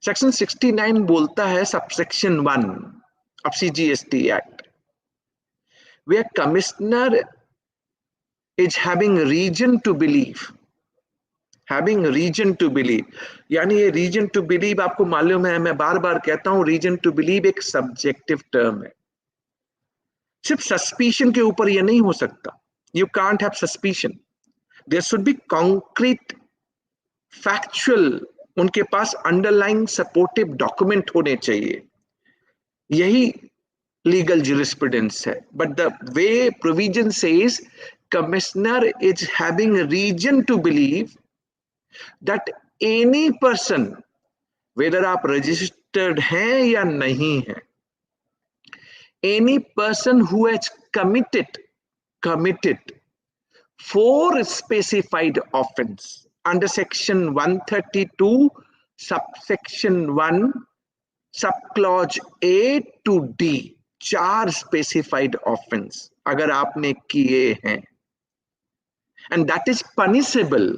सेक्शन 69 बोलता है subsection 1 of CGST act, where commissioner is having reason to believe, यानी ये रीजन टू बिलीव आपको मालूम है, मैं बार बार कहता हूं रीजन टू बिलीव एक सब्जेक्टिव टर्म है, सिर्फ सस्पिशन के ऊपर ये नहीं हो सकता। You can't have suspicion, there should be concrete factual, उनके पास अंडरलाइंग सपोर्टिव डॉक्यूमेंट होने चाहिए, यही लीगल jurisprudence है। But the way provision says commissioner is having reason to believe that any person, whether आप रजिस्टर्ड हैं या नहीं है, any person who has committed 4 specified offense under section 132 subsection 1 subclause A to D, 4 specified offense अगर आपने किए हैं, and that is punishable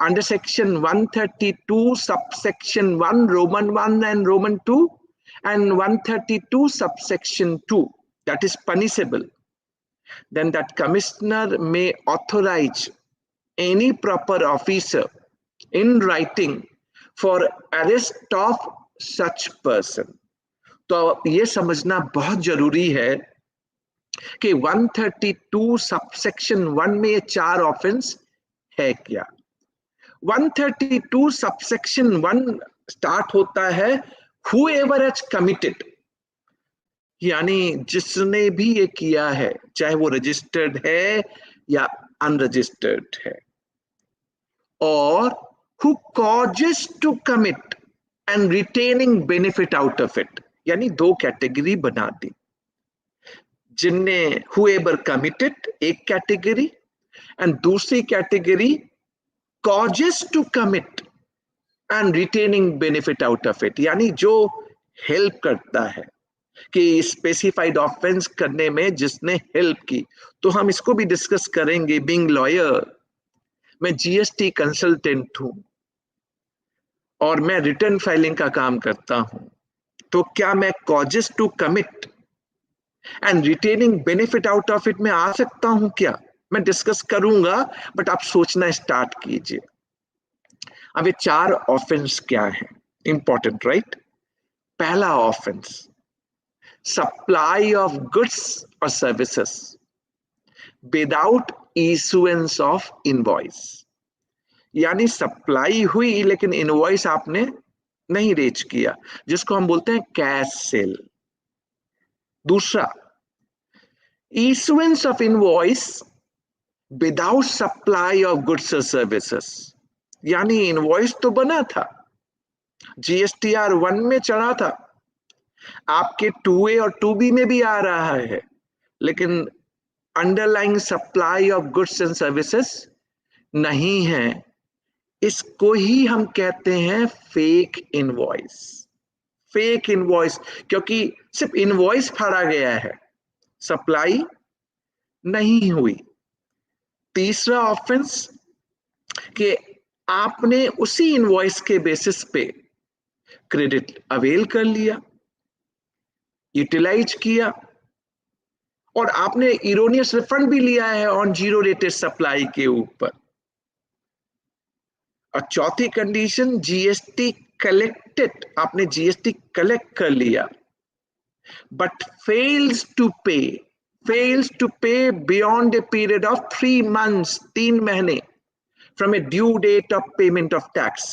under section 132 subsection 1 Roman 1 and Roman 2 and 132 subsection 2, that is punishable. Then that commissioner may authorize any proper officer in writing for arrest of such person. तो ये समझना बहुत जरूरी है कि 132 सबसेक्शन 1 में ये 4 offence है क्या। 132 सबसेक्शन 1 स्टार्ट होता है whoever has committed, यानी जिसने भी ये किया है, चाहे वो रजिस्टर्ड है या अनरजिस्टर्ड है, और who causes to commit and retaining benefit out of it, यानी 2 कैटेगरी बना दी, जिनने whoever committed एक कैटेगरी एंड दूसरी category causes to commit and retaining benefit out of it, यानी जो हेल्प करता है कि स्पेसिफाइड ऑफेंस करने में जिसने हेल्प की। तो हम इसको भी डिस्कस करेंगे। बीइंग लॉयर, मैं GST कंसल्टेंट हूं और मैं रिटर्न फाइलिंग का काम करता हूं, तो क्या मैं causes to commit and retaining benefit out of it में आ सकता हूं क्या? मैं डिस्कस करूंगा, बट आप सोचना स्टार्ट कीजिए। अब ये 4 ऑफेंस क्या है, इंपॉर्टेंट राइट? पहला ऑफेंस सप्लाई ऑफ गुड्स और services without issuance of invoice, यानी सप्लाई हुई लेकिन इनवॉइस आपने नहीं रेज किया, जिसको हम बोलते हैं कैश सेल। दूसरा, issuance of invoice without supply of goods और सर्विसेज, यानी इनवॉइस तो बना था, GSTR 1 में चढ़ा था, आपके 2A और 2B में भी आ रहा है, लेकिन underlying supply of goods and services नहीं है। इसको ही हम कहते हैं फेक इनवॉइस। फेक इनवॉइस क्योंकि सिर्फ इनवॉइस फाड़ा गया है, सप्लाई नहीं हुई। तीसरा ऑफेंस कि आपने उसी इनवॉइस के बेसिस पे क्रेडिट अवेल कर लिया, यूटिलाइज किया, और आपने इरोनियस रिफंड भी लिया है ऑन जीरो रेटेड सप्लाई के ऊपर। और चौथी कंडीशन, जीएसटी कलेक्टेड, आपने जीएसटी कलेक्ट कर लिया but fails to pay beyond a period of 3 months, 3 महीने from a due date of payment of tax.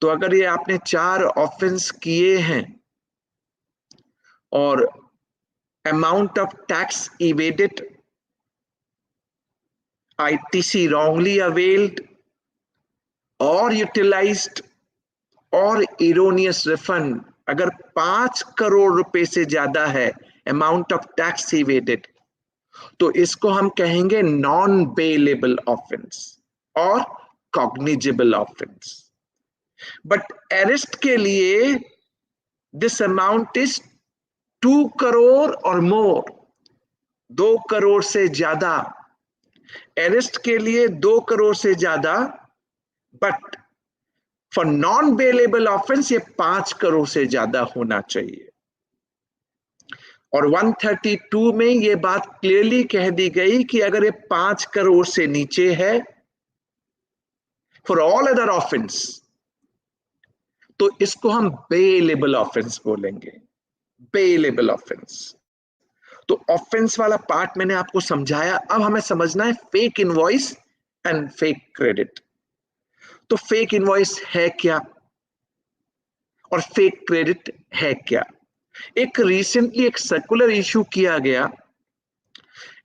तो अगर ये आपने 4 ऑफेंस किए हैं और amount of tax evaded, ITC wrongly availed और यूटिलाइज्ड और इरोनियस रिफंड अगर 5 करोड़ रुपए से ज्यादा है अमाउंट ऑफ टैक्स इवेडेड, तो इसको हम कहेंगे नॉन बेलेबल ऑफेंस और कॉग्निजेबल ऑफेंस। बट अरेस्ट के लिए दिस अमाउंट इज 2 करोड़ और मोर, 2 करोड़ से ज्यादा। अरेस्ट के लिए 2 करोड़ से ज्यादा, but for non bailable offence ये 5 करोड़ से ज्यादा होना चाहिए। और 132 में ये बात क्लियरली कह दी गई कि अगर ये 5 करोड़ से नीचे है फॉर ऑल अदर ऑफेंस, तो इसको हम बेलेबल ऑफेंस बोलेंगे, बेलेबल ऑफेंस। तो ऑफेंस वाला पार्ट मैंने आपको समझाया। अब हमें समझना है fake invoice and fake credit. तो फेक इनवॉइस है क्या और फेक क्रेडिट है क्या? एक रिसेंटली एक सर्कुलर इशू किया गया,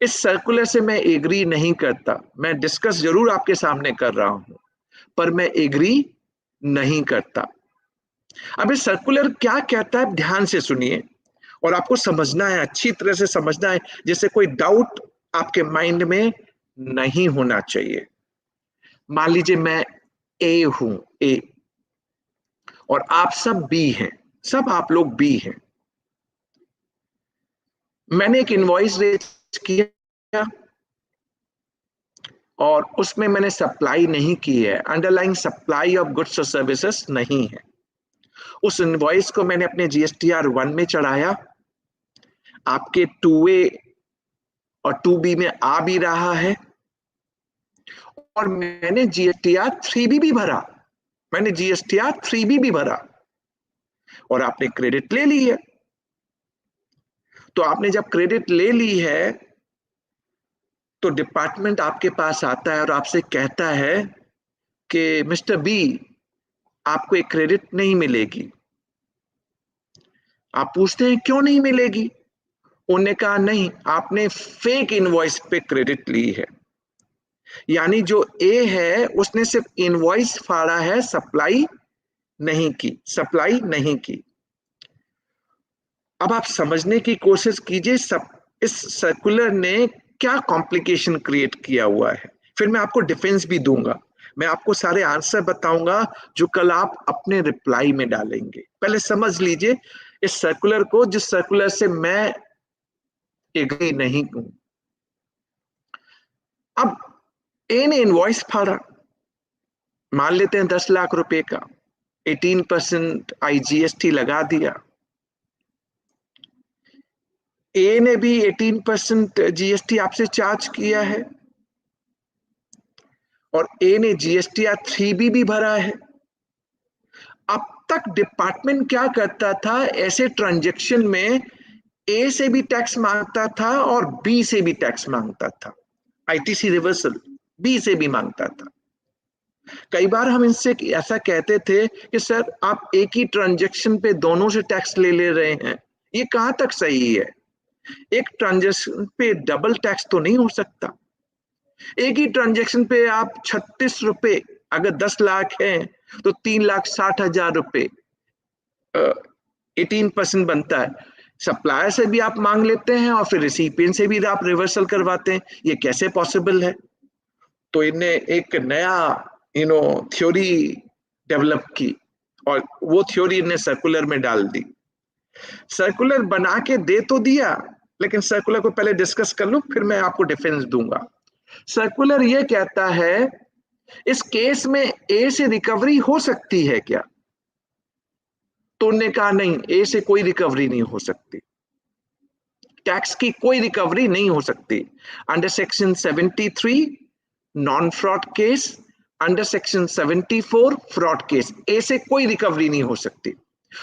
इस सर्कुलर से मैं एग्री नहीं करता, मैं डिस्कस जरूर आपके सामने कर रहा हूं, पर मैं एग्री नहीं करता। अब इस सर्कुलर क्या कहता है, ध्यान से सुनिए और आपको समझना है, अच्छी तरह से समझना है, जैसे कोई डाउट आपके माइंड में नहीं होना चाहिए। मान लीजिए मैं ए हूं, ए, और आप सब बी हैं, सब आप लोग बी हैं। मैंने एक इनवॉइस रेज किया और उसमें मैंने सप्लाई नहीं की है, अंडरलाइंग सप्लाई ऑफ गुड्स और सर्विसेज नहीं है। उस इनवॉइस को मैंने अपने GSTR 1 में चढ़ाया, आपके 2A और 2B में आ भी रहा है, और मैंने GSTR 3B भी भरा, मैंने GSTR 3B भी भरा, और आपने क्रेडिट ले ली है। तो आपने जब क्रेडिट ले ली है तो डिपार्टमेंट आपके पास आता है और आपसे कहता है कि मिस्टर बी, आपको एक क्रेडिट नहीं मिलेगी। आप पूछते हैं क्यों नहीं मिलेगी? उन्होंने कहा नहीं, आपने फेक इनवॉइस पे क्रेडिट ली है। यानी जो ए है उसने सिर्फ इनवॉइस फाड़ा है, सप्लाई नहीं की, सप्लाई नहीं की। अब आप समझने की कोशिश कीजिए सब इस सर्कुलर ने क्या कॉम्प्लिकेशन क्रिएट किया हुआ है। फिर मैं आपको डिफेंस भी दूंगा, मैं आपको सारे आंसर बताऊंगा जो कल आप अपने रिप्लाई में डालेंगे। पहले समझ लीजिए इस सर्कुलर को, जिस सर्कुलर से मैं एग्री नहीं हूं। अब ए ने इनवॉइस फाड़ा, मान लेते हैं 10 लाख रुपए का, 18% IGST लगा दिया। ए ने भी 18% GST आपसे चार्ज किया है, और ए ने GSTR 3B भी भरा है। अब तक डिपार्टमेंट क्या करता था, ऐसे ट्रांजैक्शन में ए से भी टैक्स मांगता था और बी से भी टैक्स मांगता था, ITC रिवर्सल बी से भी मांगता था। कई बार हम इनसे ऐसा कहते थे कि सर आप एक ही ट्रांजैक्शन पे दोनों से टैक्स ले रहे हैं, ये कहां तक सही है? एक ट्रांजैक्शन पे डबल टैक्स तो नहीं हो सकता। एक ही ट्रांजैक्शन पे आप 36 रुपए, अगर 10 लाख है तो 3,60,000 रुपए 18% बनता है। सप्लायर से भी आप मांग लेते हैं और फिर रिसिपिएंट से भी आप रिवर्सल करवाते हैं, ये कैसे पॉसिबल है? तो इन्हें एक नया थ्योरी डेवलप की और वो थ्योरी इन्हें सर्कुलर में डाल दी। सर्कुलर बना के दे तो दिया, लेकिन सर्कुलर को पहले डिस्कस कर लूं, फिर मैं आपको डिफेंस दूंगा। सर्कुलर ये कहता है इस केस में ए से रिकवरी हो सकती है क्या? तो उन्होंने कहा नहीं, ए से कोई रिकवरी नहीं हो सकती, टैक्स की कोई रिकवरी नहीं हो सकती। Under section 73 non fraud case, under section 74 fraud case, A से कोई रिकवरी नहीं हो सकती।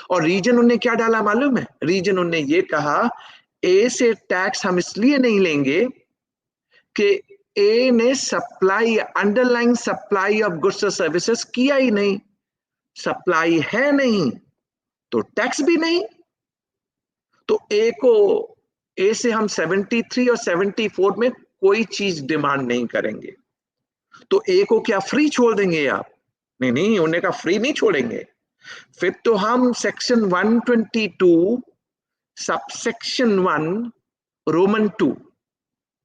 और रीजन उन्होंने क्या डाला मालूम है? रीजन उन्होंने ये कहा ए से टैक्स हम इसलिए नहीं लेंगे कि ए ने supply, underlying supply of goods और सर्विसेज किया ही नहीं, सप्लाई है नहीं तो टैक्स भी नहीं। तो ए को, ए से हम 73 और 74 में कोई चीज डिमांड नहीं करेंगे। तो ए को क्या फ्री छोड़ देंगे आप? नहीं नहीं, उन्हें का फ्री नहीं छोड़ेंगे। फिर तो हम section 122 subsection 1 Roman 2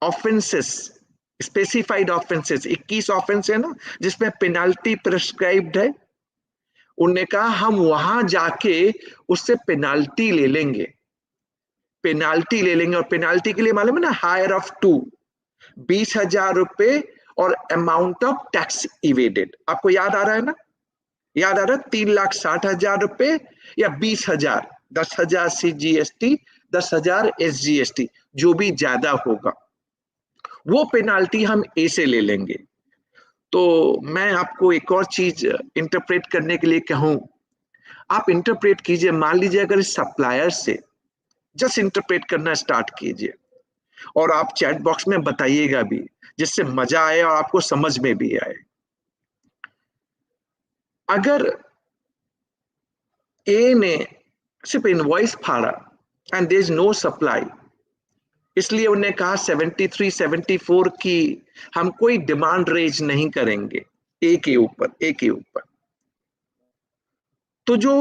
offences, specified offences, 21 offence है ना जिसमें पेनाल्टी प्रिस्क्राइब्ड है, उन्होंने कहा हम वहां जाके उससे पेनाल्टी ले लेंगे, पेनाल्टी ले लेंगे। और पेनाल्टी के लिए मालूम है ना, हायर ऑफ 2, 20,000 रुपए और अमाउंट ऑफ टैक्स इवेडेड। आपको याद आ रहा है ना? याद आ रहा है? 3,60,000 रुपए या 20,000, 10,000 CGST, 10,000 SGST, जो भी ज्यादा होगा वो पेनाल्टी हम ए से ले लेंगे। तो मैं आपको एक और चीज इंटरप्रेट करने के लिए कहूं, आप इंटरप्रेट कीजिए। मान लीजिए अगर इस सप्लायर से जस्ट इंटरप्रेट करना स्टार्ट कीजिए और आप चैट बॉक्स में बताइएगा भी, जिससे मजा आए और आपको समझ में भी आए। अगर ए ने सिर्फ इनवॉइस फाड़ा and there is no supply, इसलिए उन्हें कहा 73, 74 की हम कोई डिमांड रेज नहीं करेंगे ए के ऊपर, ए के ऊपर। तो जो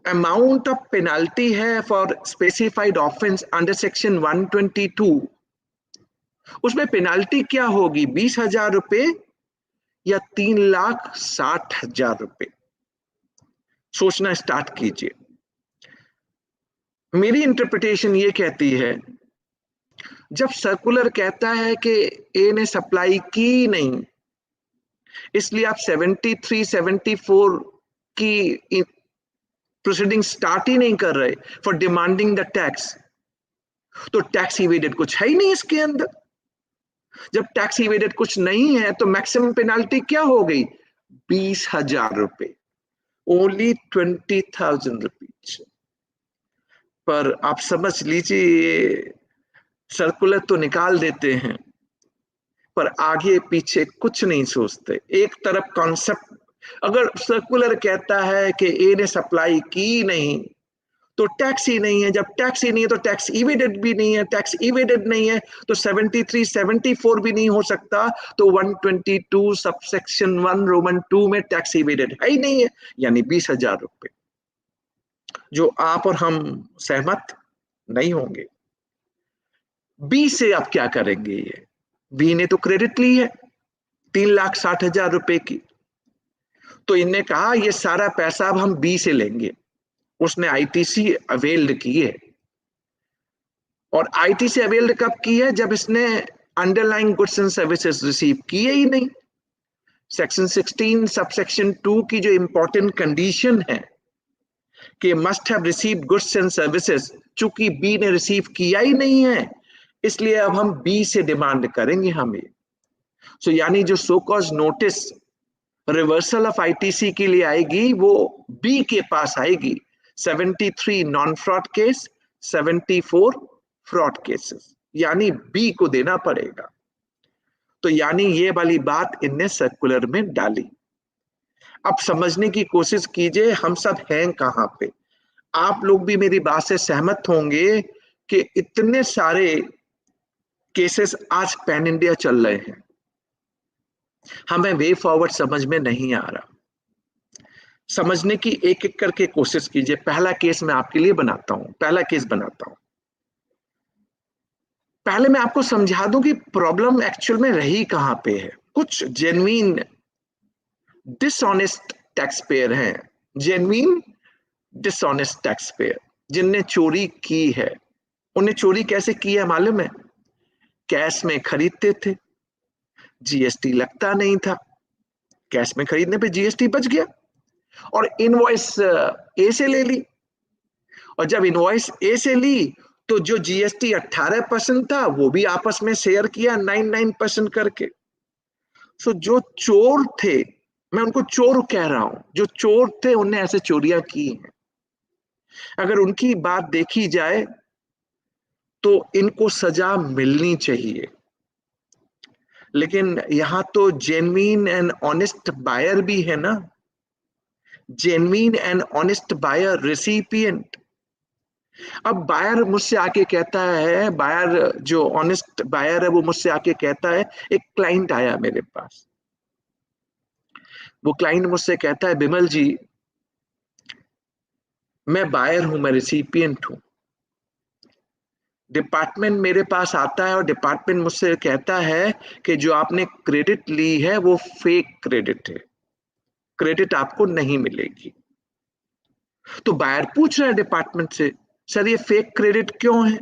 अमाउंट ऑफ पेनाल्टी है for specified offence under section 122, उसमें पेनाल्टी क्या होगी? 20,000 रुपए या 3,60,000 रुपए? सोचना स्टार्ट कीजिए। मेरी इंटरप्रिटेशन ये कहती है, जब सर्कुलर कहता है कि ए ने सप्लाई की नहीं, इसलिए आप 73, 74 की प्रोसीडिंग स्टार्ट ही नहीं कर रहे फॉर डिमांडिंग द टैक्स, तो टैक्स इवेडेड कुछ है ही नहीं इसके अंदर। जब टैक्स इवेडेड कुछ नहीं है तो मैक्सिमम पेनाल्टी क्या हो गई? 20,000 रुपए, ओनली 20,000 रुपीज। पर आप समझ लीजिए, सर्कुलर तो निकाल देते हैं पर आगे पीछे कुछ नहीं सोचते। एक तरफ कॉन्सेप्ट, अगर सर्कुलर कहता है कि ए ने सप्लाई की नहीं तो टैक्स ही नहीं है, जब टैक्स ही नहीं है तो टैक्स इवेडेड भी नहीं है, टैक्स इवेडेड नहीं है तो 73, 74 भी नहीं हो सकता, तो 122 सबसेक्शन 1 रोमन 2 में टैक्स इवेडेड है ही नहीं है, यानी 20,000 रुपए, जो आप और हम सहमत नहीं होंगे। बी से आप क्या करेंगे? ये बी ने तो क्रेडिट ली है 3,60,000 रुपए की, तो इनने कहा ये सारा पैसा अब हम बी से लेंगे। उसने आईटीसी अवेल्ड की है, और आईटीसी अवेल्ड कब की है? जब इसने underlying goods and services receive किए ही नहीं। सेक्शन 16 सबसेक्शन 2 की जो इंपॉर्टेंट कंडीशन है कि must have received goods and services, चूंकि बी ने रिसीव किया ही नहीं है, इसलिए अब हम बी से डिमांड करेंगे हमें। सो यानी जो show cause notice reversal of ITC के लिए आएगी वो बी के पास आएगी। 73 non fraud case, 74 fraud cases, यानी बी को देना पड़ेगा। तो यानी ये वाली बात इनने सर्कुलर में डाली। अब समझने की कोशिश कीजिए हम सब हैं कहां पे। आप लोग भी मेरी बात से सहमत होंगे कि इतने सारे केसेस आज पैन इंडिया चल रहे हैं, हमें वे फॉरवर्ड समझ में नहीं आ रहा। समझने की एक एक करके कोशिश कीजिए। पहला केस मैं आपके लिए बनाता हूं, पहला केस बनाता हूं। पहले मैं आपको समझा दूं कि प्रॉब्लम एक्चुअल में रही कहां पे है। कुछ जेन्युइन डिसऑनेस्ट टैक्स पेयर हैं, जेन्युइन डिसऑनेस्ट टैक्स पेयर जिनने चोरी की है। उन्हें चोरी कैसे की है मालूम है? कैश में खरीदते थे, जीएसटी लगता नहीं था, कैश में खरीदने पे जीएसटी बच गया, और इनवॉइस ए से ले ली, और जब इनवॉइस ए से ली तो जो जीएसटी 18% था वो भी आपस में शेयर किया 9% करके। सो जो चोर थे, मैं उनको चोर कह रहा हूं, जो चोर थे उन्हें ऐसे चोरियां की हैं। अगर उनकी बात देखी जाए तो इनको सजा मिलनी चाहिए, लेकिन यहां तो जेन्युइन एंड ऑनेस्ट बायर भी है ना, genuine and honest buyer recipient. अब बायर मुझसे आके कहता है, बायर जो ऑनेस्ट बायर है वो मुझसे आके कहता है, एक क्लाइंट आया मेरे पास, वो क्लाइंट मुझसे कहता है बिमल जी मैं बायर हूं, मैं रेसिपिएंट हूं, डिपार्टमेंट मेरे पास आता है और डिपार्टमेंट मुझसे कहता है कि जो आपने क्रेडिट ली है वो फेक क्रेडिट है, क्रेडिट आपको नहीं मिलेगी। तो बायर पूछ रहा है डिपार्टमेंट से, सर ये फेक क्रेडिट क्यों है?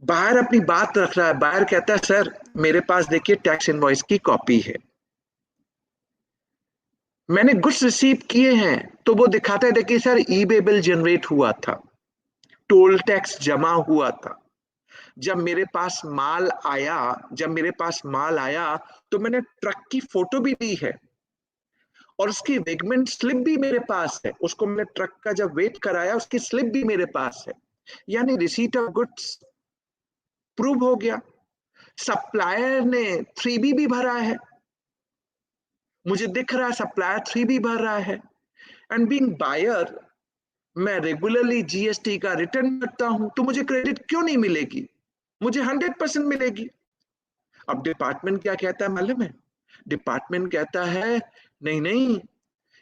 बायर अपनी बात रख रहा है, बायर कहता है सर मेरे पास देखिए टैक्स इनवॉइस की कॉपी है, मैंने गुड्स रिसीव किए हैं, तो वो दिखाता है देखिए सर ईबे बिल जनरेट हुआ था, टोल टैक्स जमा हुआ था, जब मेरे पास माल आया, जब मेरे पास माल आया तो मैंने ट्रक की फोटो भी दी है और उसकी वेगमेंट स्लिप भी मेरे पास है, उसको मैंने ट्रक का जब वेट कराया उसकी स्लिप भी मेरे पास है, यानी रिसीट ऑफ गुड्स प्रूव हो गया। सप्लायर ने 3B भी भरा है, मुझे दिख रहा है सप्लायर 3B भर रहा है। एंड बीइंग बायर मैं रेगुलरली जीएसटी का रिटर्न करता हूं, तो मुझे क्रेडिट क्यों नहीं मिलेगी? मुझे 100% मिलेगी। अब डिपार्टमेंट क्या कहता है मालूम है? डिपार्टमेंट कहता है नहीं नहीं,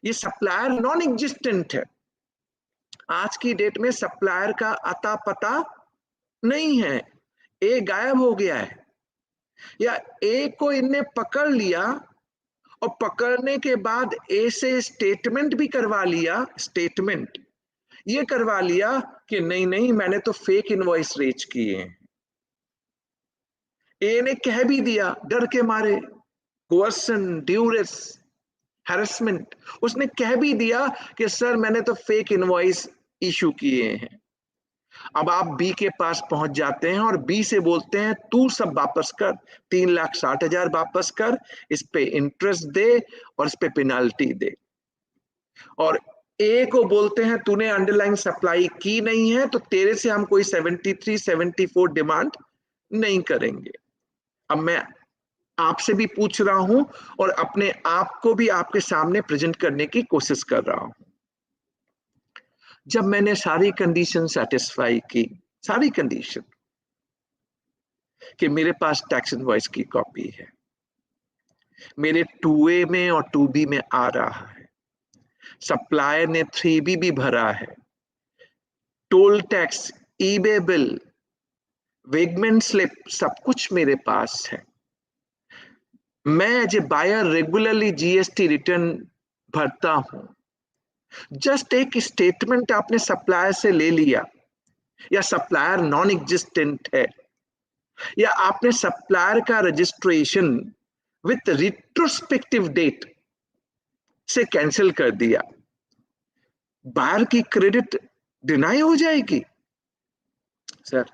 ये सप्लायर नॉन एग्जिस्टेंट है, आज की डेट में सप्लायर का अता पता नहीं है, ए गायब हो गया है, या ए को इनने पकड़ लिया और पकड़ने के बाद ए से स्टेटमेंट भी करवा लिया, स्टेटमेंट ये करवा लिया कि नहीं नहीं मैंने तो फेक इनवॉइस रेज किए हैं। ए ने कह भी दिया डर के मारे, कोअर्सन, ड्यूरेस, हैरेसमेंट, उसने कह भी दिया कि सर मैंने तो फेक इनवॉइस इशू किए हैं। अब आप बी के पास पहुंच जाते हैं और बी से बोलते हैं तू सब वापस कर, 3,60,000 वापस कर, इस पे इंटरेस्ट दे और इस पे पेनाल्टी दे। और ए को बोलते हैं तूने अंडरलाइन सप्लाई की नहीं है तो तेरे से हम कोई 73, 74 डिमांड नहीं करेंगे। अब मैं आपसे भी पूछ रहा हूं और अपने आप को भी आपके सामने प्रेजेंट करने की कोशिश कर रहा हूं। जब मैंने सारी कंडीशन सेटिस्फाई की, सारी कंडीशन कि मेरे पास टैक्स इनवॉइस की कॉपी है, मेरे 2A में और 2B में आ रहा है, सप्लायर ने 3B भी भरा है, toll tax, e way bill, weighment slip सब कुछ मेरे पास है, मैं as a buyer regularly GST return भरता हूं, जस्ट एक स्टेटमेंट आपने सप्लायर से ले लिया या सप्लायर नॉन एग्जिस्टेंट है या आपने सप्लायर का रजिस्ट्रेशन विथ रिट्रोस्पेक्टिव डेट से कैंसिल कर दिया, बायर की क्रेडिट डिनाई हो जाएगी? Sir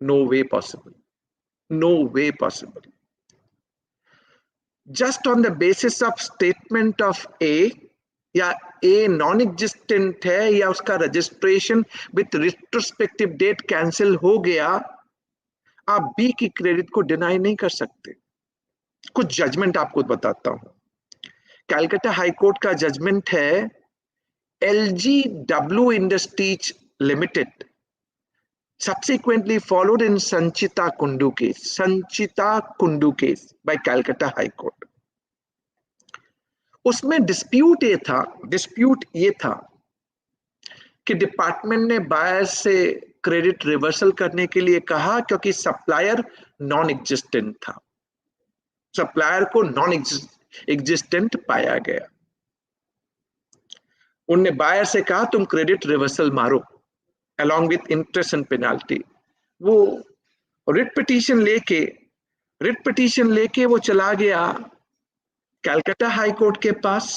no way possible, no way possible. Just on the basis of statement of A, या ए नॉन एग्जिस्टेंट है या उसका registration with retrospective date cancel हो गया, आप बी की क्रेडिट को डिनाई नहीं कर सकते। कुछ जजमेंट आपको बताता हूं। कैलकाटा हाई कोर्ट का जजमेंट है LGW industries limited, subsequently followed in Sanchita Kundu case by Calcutta High Court. उसमें डिस्प्यूट ये था कि डिपार्टमेंट ने बायर से क्रेडिट रिवर्सल करने के लिए कहा क्योंकि सप्लायर नॉन एग्जिस्टेंट था, सप्लायर को नॉन एग्जिस्टेंट पाया गया। उनने बायर से कहा तुम क्रेडिट रिवर्सल मारो along with interest and penalty। वो रिट पिटीशन लेके वो चला गया कैलकाटा हाई कोर्ट के पास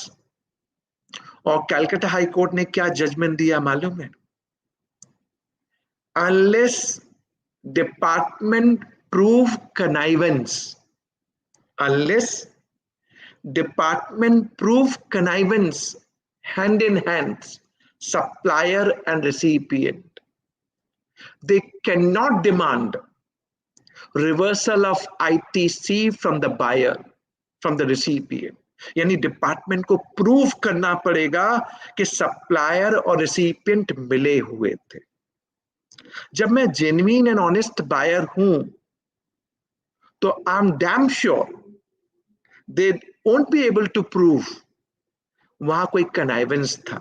और कैलकाटा हाई कोर्ट ने क्या जजमेंट दिया मालूम है? Unless department prove connivance, unless department prove connivance hand in hand, supplier and recipient, they cannot demand reversal of ITC from the buyer, from the recipient. यानी department को prove करना पड़ेगा कि सप्लायर और रिसिपिएंट मिले हुए थे। जब मैं जेन्युइन एंड ऑनेस्ट बायर हूं तो I am damn sure they won't be able to prove वहां कोई कनाइवेंस था।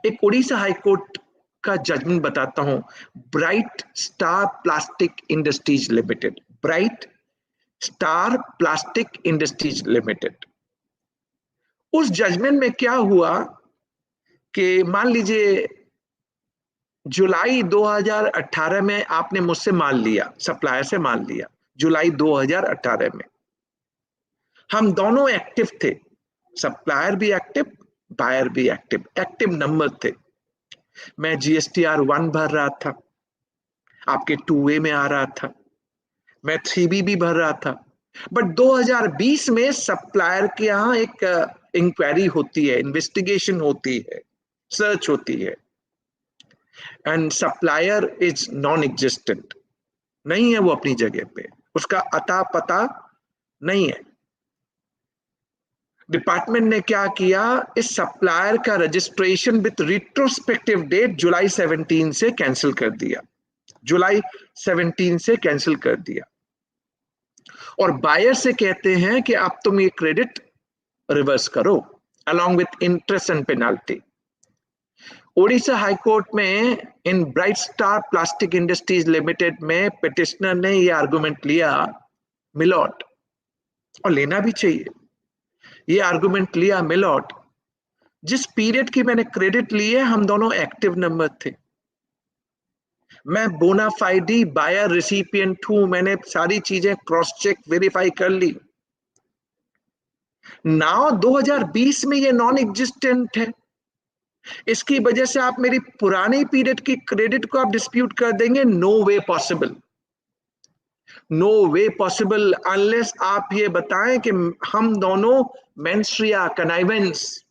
एक उड़ीसा हाई कोर्ट का जजमेंट बताता हूं, bright star plastic industries limited, bright star plastic industries limited. उस जजमेंट में क्या हुआ कि मान लीजिए जुलाई 2018 में आपने मुझसे माल लिया, सप्लायर से माल लिया जुलाई 2018 में, हम दोनों एक्टिव थे, सप्लायर भी एक्टिव, बायर भी एक्टिव, एक्टिव नंबर थे। मैं GSTR 1 भर रहा था, आपके 2A में आ रहा था, मैं 3B भी भर रहा था। बट 2020 में सप्लायर के यहाँ एक इंक्वायरी होती है, इन्वेस्टिगेशन होती है, सर्च होती है, and supplier is non existent, नहीं है वो अपनी जगह पे, उसका अता पता नहीं है। डिपार्टमेंट ने क्या किया, इस सप्लायर का रजिस्ट्रेशन विथ रिट्रोस्पेक्टिव डेट जुलाई 17 से कैंसिल कर दिया, जुलाई 17 से कैंसिल कर दिया, और बायर से कहते हैं कि आप तुम ये क्रेडिट रिवर्स करो along with interest and penalty. Odisha high court में in bright star plastic industries limited में पिटिशनर ने ये आर्गुमेंट लिया, मिलॉट, और लेना भी चाहिए, ये आर्गुमेंट लिया मिलॉट, जिस पीरियड की मैंने क्रेडिट लिए हम दोनों एक्टिव नंबर थे, मैं बोनाफाइडी बायर रिसिपिएंट हूं, मैंने सारी चीजें क्रॉस चेक वेरीफाई कर ली। नाउ 2020 में ये नॉन एग्जिस्टेंट है, इसकी वजह से आप मेरी पुरानी पीरियड की क्रेडिट को आप डिस्प्यूट कर देंगे? No way possible, no way possible, unless आप ये बताएं कि हम दोनों mens rea connivance,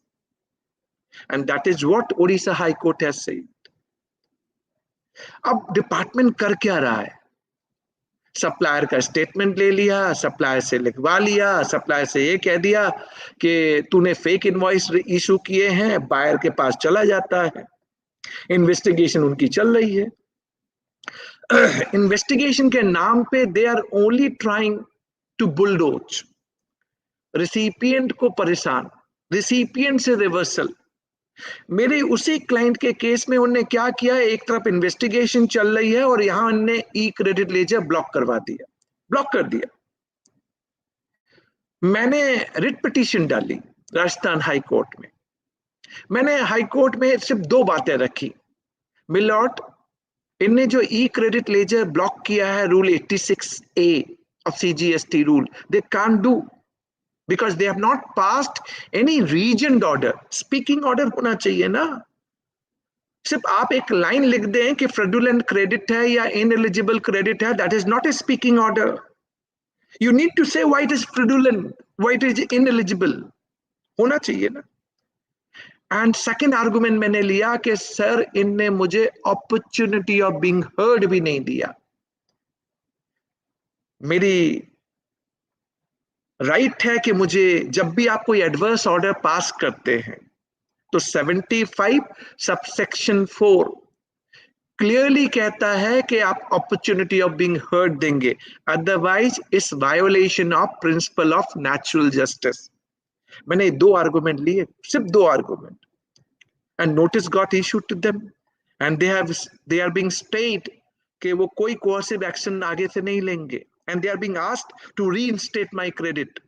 and that is what Odisha high court has said. अब डिपार्टमेंट कर क्या रहा है? सप्लायर का स्टेटमेंट ले लिया, सप्लायर से लिखवा लिया, सप्लायर से ये कह दिया कि तूने फेक इनवॉइस इशू किए हैं, बायर के पास चला जाता है, इन्वेस्टिगेशन उनकी चल रही है। इन्वेस्टिगेशन के नाम पे they are only trying to bulldoze, recipient को परेशान, रिसिपिएंट से रिवर्सल। मेरे उसी क्लाइंट के केस में उन्होंने क्या किया, एक तरफ इन्वेस्टिगेशन चल रही है और यहां उन्होंने ई क्रेडिट लेजर ब्लॉक करवा दिया, ब्लॉक कर दिया। मैंने रिट पिटीशन डाली राजस्थान हाई कोर्ट में, मैंने हाई कोर्ट में सिर्फ दो बातें रखी, मिलॉट, इनने जो ई क्रेडिट लेजर ब्लॉक किया है rule 86A of CGST rule, they can't do because they have not passed any regioned order, speaking order होना चाहिए ना। सिर्फ आप एक लाइन लिख दें कि fraudulent credit है या ineligible credit है, that is not a speaking order. You need to say why it is fraudulent, why it is ineligible, होना चाहिए ना। एंड सेकेंड आर्गुमेंट मैंने लिया कि सर इनने मुझे अपॉर्चुनिटी ऑफ बीइंग हर्ड भी नहीं दिया। मेरी राइट है कि मुझे जब भी आप कोई एडवर्स ऑर्डर पास करते हैं तो 75 सबसेक्शन 4 क्लियरली कहता है कि आप अपॉर्चुनिटी ऑफ बीइंग हर्ड देंगे, otherwise is violation of principle of natural justice. मैंने दो आर्गुमेंट लिए, सिर्फ दो argument, and notice got issued to them and they are being stated कि वो कोई कोर्सिव एक्शन आगे से नहीं लेंगे, and they are being asked to reinstate my credit.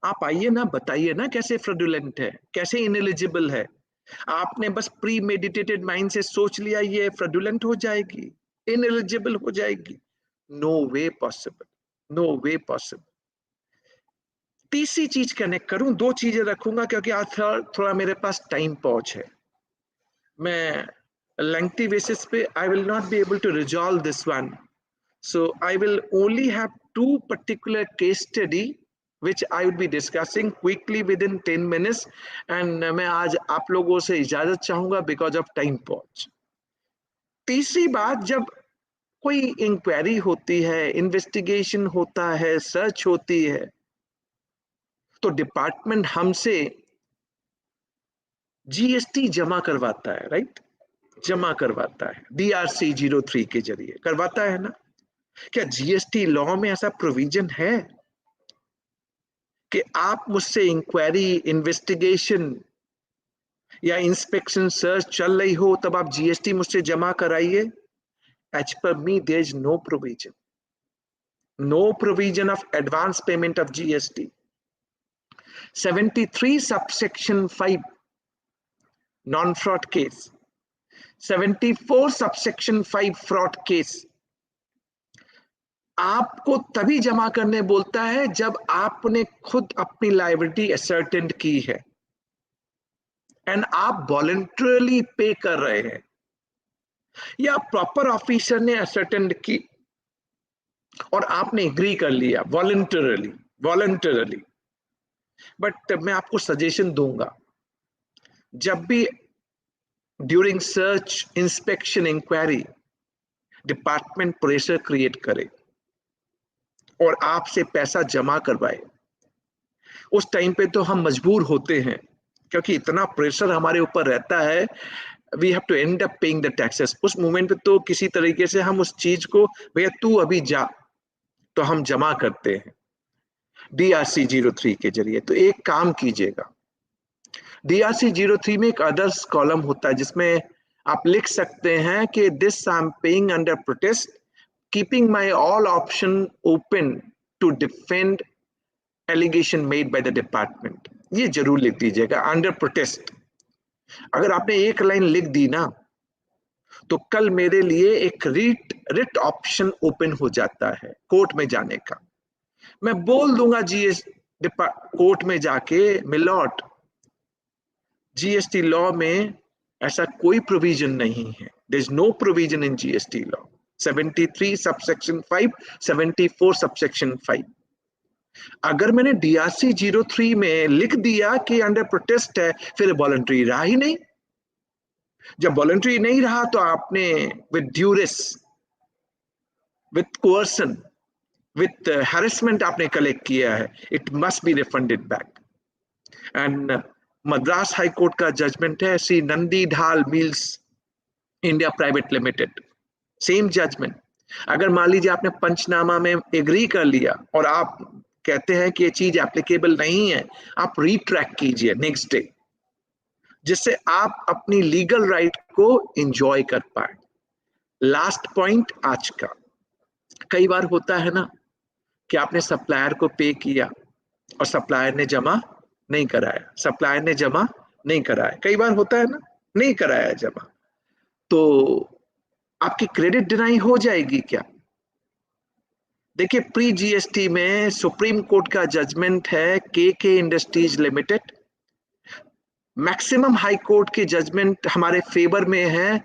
आप आइए ना, बताइए ना कैसे फ्रॉडुलेंट है, कैसे इनएलिजिबल है। आपने बस प्री मेडिटेटेड माइंड से सोच लिया ये फ्रॉडुलेंट हो जाएगी, इनएलिजिबल हो जाएगी। No way possible, no way possible. तीसरी चीज कनेक्ट करूं, दो चीजें रखूंगा क्योंकि आज थोड़ा मेरे पास टाइम पहुंच है। मैं lengthy basis पे I will not be able to resolve this one, so I will only have two particular case study which I would be discussing quickly within 10 minutes, and मैं आज आप लोगों से इजाजत चाहूंगा because of time पहुंच। तीसरी बात, जब कोई इंक्वायरी होती है, इन्वेस्टिगेशन होता है, सर्च होती है, तो डिपार्टमेंट हमसे जीएसटी जमा करवाता है, राइट? जमा करवाता है DRC 03 के जरिए करवाता है ना। क्या जीएसटी लॉ में ऐसा प्रोविजन है कि आप मुझसे इंक्वायरी, इन्वेस्टिगेशन या इंस्पेक्शन, सर्च चल रही हो तब आप जीएसटी मुझसे जमा कराइए? As per me, there is no provision. No provision of advance payment of GST. 73 subsection 5 non-fraud case, 74 subsection 5 fraud case आपको तभी जमा करने बोलता है जब आपने खुद अपनी लायबिलिटी असर्टेन की है एंड आप वॉलंटरली पे कर रहे हैं, या प्रॉपर ऑफिसर ने असर्टेन की और आपने एग्री कर लिया वॉलंटरली। बट मैं आपको सजेशन दूंगा, जब भी during search, inspection, inquiry department pressure create करे और आपसे पैसा जमा करवाए, उस टाइम पे तो हम मजबूर होते हैं क्योंकि इतना प्रेशर हमारे ऊपर रहता है, we have to end up paying the taxes. उस मोमेंट पे तो किसी तरीके से हम उस चीज को, भैया तू अभी जा, तो हम जमा करते हैं DRC 03 के जरिए। तो एक काम कीजिएगा, DRC 03 में एक अदर्स कॉलम होता है जिसमें आप लिख सकते हैं कि this I am paying under protest, keeping my all option open to defend allegation made by the department. ये जरूर लिख दीजिएगा, अंडर प्रोटेस्ट। अगर आपने एक लाइन लिख दी ना, तो कल मेरे लिए एक रिट ऑप्शन ओपन हो जाता है कोर्ट में जाने का। मैं बोल दूंगा कोर्ट में जाके, मिलॉट जीएसटी लॉ में ऐसा कोई प्रोविजन नहीं है, there is no provision in GST law. 73 subsection 5, 74 subsection 5। अगर मैंने DRC 03 में लिख दिया कि अंडर प्रोटेस्ट है, फिर वॉलंटरी रहा ही नहीं। जब वॉलंटरी नहीं रहा तो आपने with duress, with coercion, with harassment आपने कलेक्ट किया है, it must be refunded back. And Madras high court का जजमेंट है, Shri Nandi Dhal mills India private limited, same judgment. अगर मान लीजिए आपने पंचनामा में एग्री कर लिया और आप कहते हैं कि ये चीज एप्लीकेबल नहीं है, आप रीट्रैक कीजिए नेक्स्ट डे, जिससे आप अपनी लीगल राइट को एंजॉय कर पाए। लास्ट पॉइंट आज का, कई बार होता है ना कि आपने सप्लायर को पे किया और सप्लायर ने जमा नहीं कराया, कई बार होता है ना, नहीं कराया जमा, तो आपकी क्रेडिट डिनाई हो जाएगी क्या? देखिए, प्री जीएसटी में सुप्रीम कोर्ट का जजमेंट है के industries limited. Maximum high court की जजमेंट हमारे फेवर में है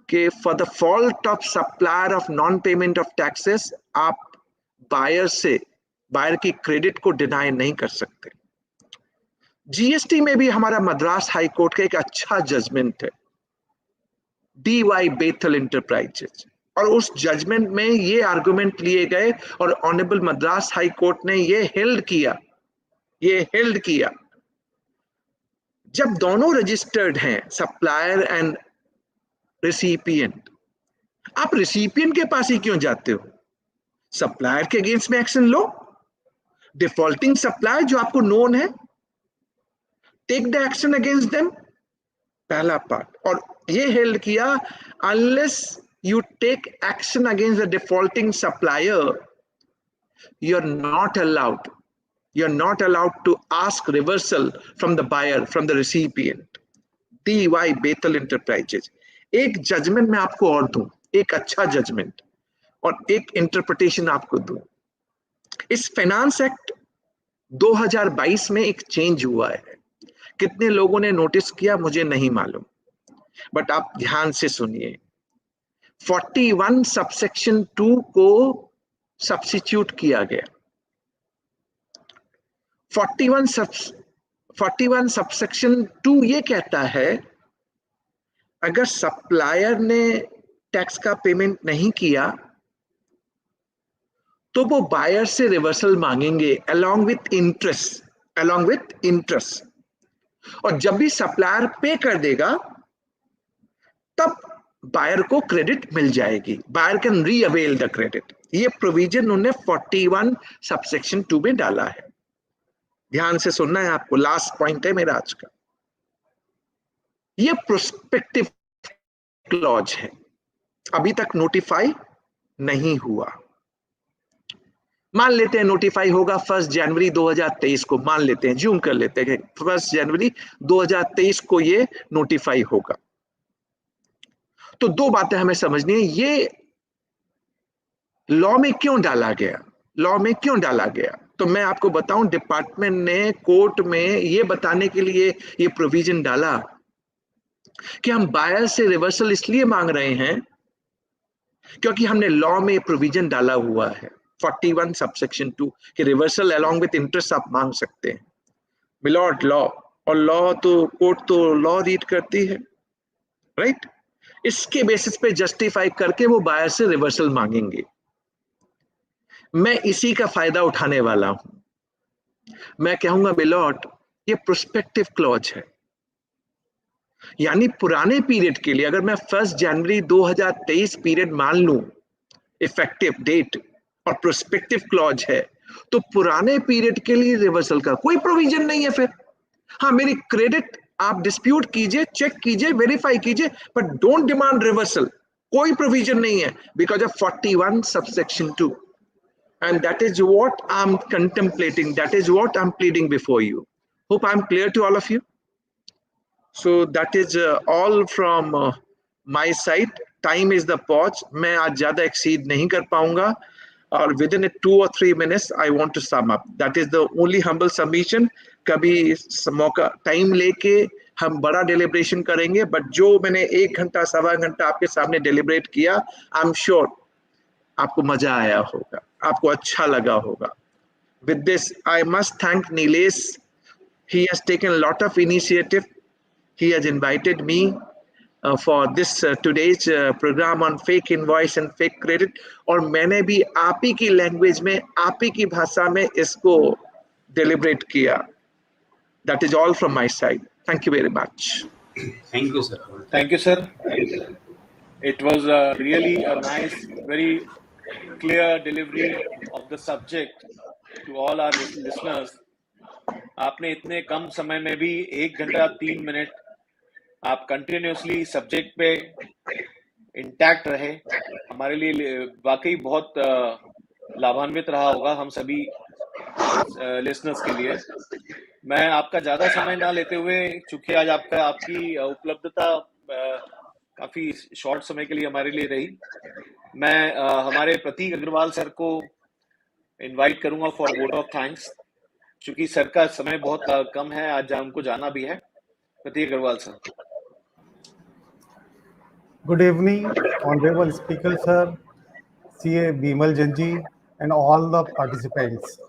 कि for the fault of supplier of non payment of taxes, आप बायर की क्रेडिट को डिनाई नहीं कर सकते। जीएसटी में भी हमारा मद्रास हाई कोर्ट का एक अच्छा जजमेंट है, DY बेथल इंटरप्राइजेज, और उस जजमेंट में ये आर्गुमेंट लिए गए और ऑनरेबल मद्रास हाई कोर्ट ने ये हेल्ड किया, जब दोनों रजिस्टर्ड हैं, सप्लायर एंड रेसिपिएंट, आप रेसिपिएंट के पास ही क्यों जाते हो? सप्लायर के अगेंस्ट में एक्शन लो, डिफॉल्टिंग सप्लायर जो आपको नोन है, take the action against them, पहला पार्ट। और ये हेल्ड किया, unless you take action against the defaulting supplier, you're not allowed to ask reversal from the buyer, from the recipient. DY Bethel enterprises. एक judgment मैं आपको और दूं, एक अच्छा जजमेंट और एक इंटरप्रिटेशन आपको दूं। इस फाइनेंस एक्ट 2022 में एक चेंज हुआ है। कितने लोगों ने नोटिस किया मुझे नहीं मालूम, बट आप ध्यान से सुनिए। 41 सबसेक्शन 2 को सब्स्टिट्यूट किया गया। 41 सबसेक्शन 2 ये कहता है अगर सप्लायर ने टैक्स का पेमेंट नहीं किया तो वो बायर से रिवर्सल मांगेंगे अलोंग विथ इंटरेस्ट। और जब भी सप्लायर पे कर देगा तब बायर को क्रेडिट मिल जाएगी। Buyer can reavail the credit. ये प्रोविजन उन्होंने 41 सबसेक्शन 2 में डाला है। ध्यान से सुनना है आपको, लास्ट पॉइंट है मेरा आज का। ये प्रोस्पेक्टिव क्लॉज है, अभी तक नोटिफाई नहीं हुआ। मान लेते हैं नोटिफाई होगा 1 जनवरी 2023 को, मान लेते हैं, ज्यूम कर लेते हैं 1 जनवरी 2023 को ये नोटिफाई होगा। तो दो बातें हमें समझनी है, ये लॉ में क्यों डाला गया। तो मैं आपको बताऊं, डिपार्टमेंट ने कोर्ट में ये बताने के लिए ये प्रोविजन डाला कि हम बायर से रिवर्सल इसलिए मांग रहे हैं क्योंकि हमने लॉ में प्रोविजन डाला हुआ है 41 सबसेक्शन 2 कि रिवर्सल अलोंग विथ इंटरेस्ट आप मांग सकते हैं। मिलॉर्ड लॉ, और लॉ तो कोर्ट तो लॉ रीड करती है, राइट? इसके बेसिस पे जस्टिफाई करके वो बायर से रिवर्सल मांगेंगे। मैं इसी का फायदा उठाने वाला हूं। मैं कहूंगा मिलॉर्ड ये प्रोस्पेक्टिव क्लॉज है, यानी पुराने पीरियड के लिए अगर मैं 1 जनवरी 2023 पीरियड मान लूं इफेक्टिव डेट और प्रोस्पेक्टिव क्लॉज है तो पुराने पीरियड के लिए रिवर्सल का कोई प्रोविजन नहीं है। फिर हाँ, मेरी क्रेडिट आप डिस्प्यूट कीजिए, चेक कीजिए, वेरीफाई कीजिए, बट डोंट डिमांड रिवर्सल। कोई प्रोविजन नहीं है because of 41 subsection 2, and that is what I'm contemplating, that is what I'm pleading before you. Hope I'm clear to all of you. So that is all from my side. Time is the pause. मैं आज ज़्यादा exceed नहीं कर पाऊंगा, और within 2 or 3 minutes I want to sum up. That is the only humble submission. कभी मौका time लेके हम बड़ा डेलिब्रेशन करेंगे, बट जो मैंने 1 घंटा 1.25 घंटा आपके सामने डेलिब्रेट किया, आई एम श्योर आपको मजा आया होगा, आपको अच्छा लगा होगा। With this, I must thank Nilesh. He has taken a lot of initiative. He has invited me for this today's program on fake invoice and fake credit. और मैंने भी आप ही की लैंग्वेज में, आप ही की भाषा में इसको deliberate किया। That is all from my side. Thank you very much. Thank you, sir. Thank you, sir. It was really a nice, very clear delivery of the subject to all our listeners. आपने इतने कम समय में भी 1 घंटा 3 minute आप continuously subject पे intact रहे, हमारे लिए वाकई बहुत लाभान्वित रहा होगा हम सभी लिसनर्स के लिए। मैं आपका ज्यादा समय ना लेते हुए, चूंकि आज आपकी उपलब्धता काफी शॉर्ट समय के लिए हमारे लिए रही, मैं हमारे प्रतीक अग्रवाल सर को इनवाइट करूंगा फॉर वोट ऑफ थैंक्स, क्योंकि सर का समय बहुत कम है, आज उनको जाना भी है। Prateek Agarwal sir. Good evening, Honorable Speaker Sir, CA Bimal Jain ji, and all the participants.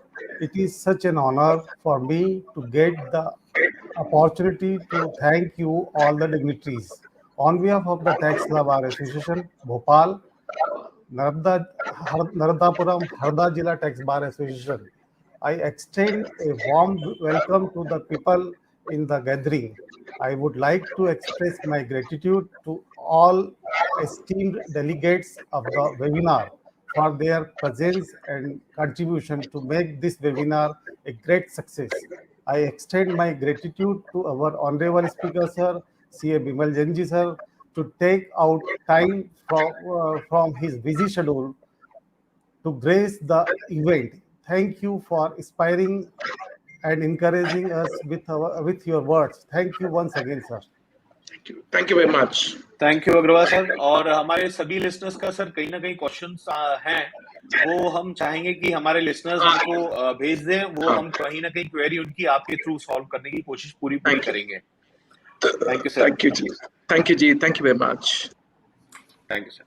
It is such an honor for me to get the opportunity to thank you all the dignitaries. On behalf of the Tax Law Bar Association, Bhopal, Naradapuram, Harda Jilla Tax Bar Association, I extend a warm welcome to the people in the gathering. I would like to express my gratitude to all esteemed delegates of the webinar for their presence and contribution to make this webinar a great success. I extend my gratitude to our Honorable Speaker Sir, CA Bimal Jain ji sir, to take out time from his busy schedule to grace the event. Thank you for inspiring and encouraging us with your words. Thank you once again, sir. Thank you very much. Thank you Agarwal sir. और हमारे सभी listeners का sir कहीं ना कहीं questions हैं, वो हम चाहेंगे कि हमारे लिसनर्स हमको भेज दें, वो हम कहीं ना कहीं क्वेरी उनकी आपके थ्रू सॉल्व करने की कोशिश पूरी करेंगे। Thank you sir. Thank you जी, thank you very much. Thank you sir.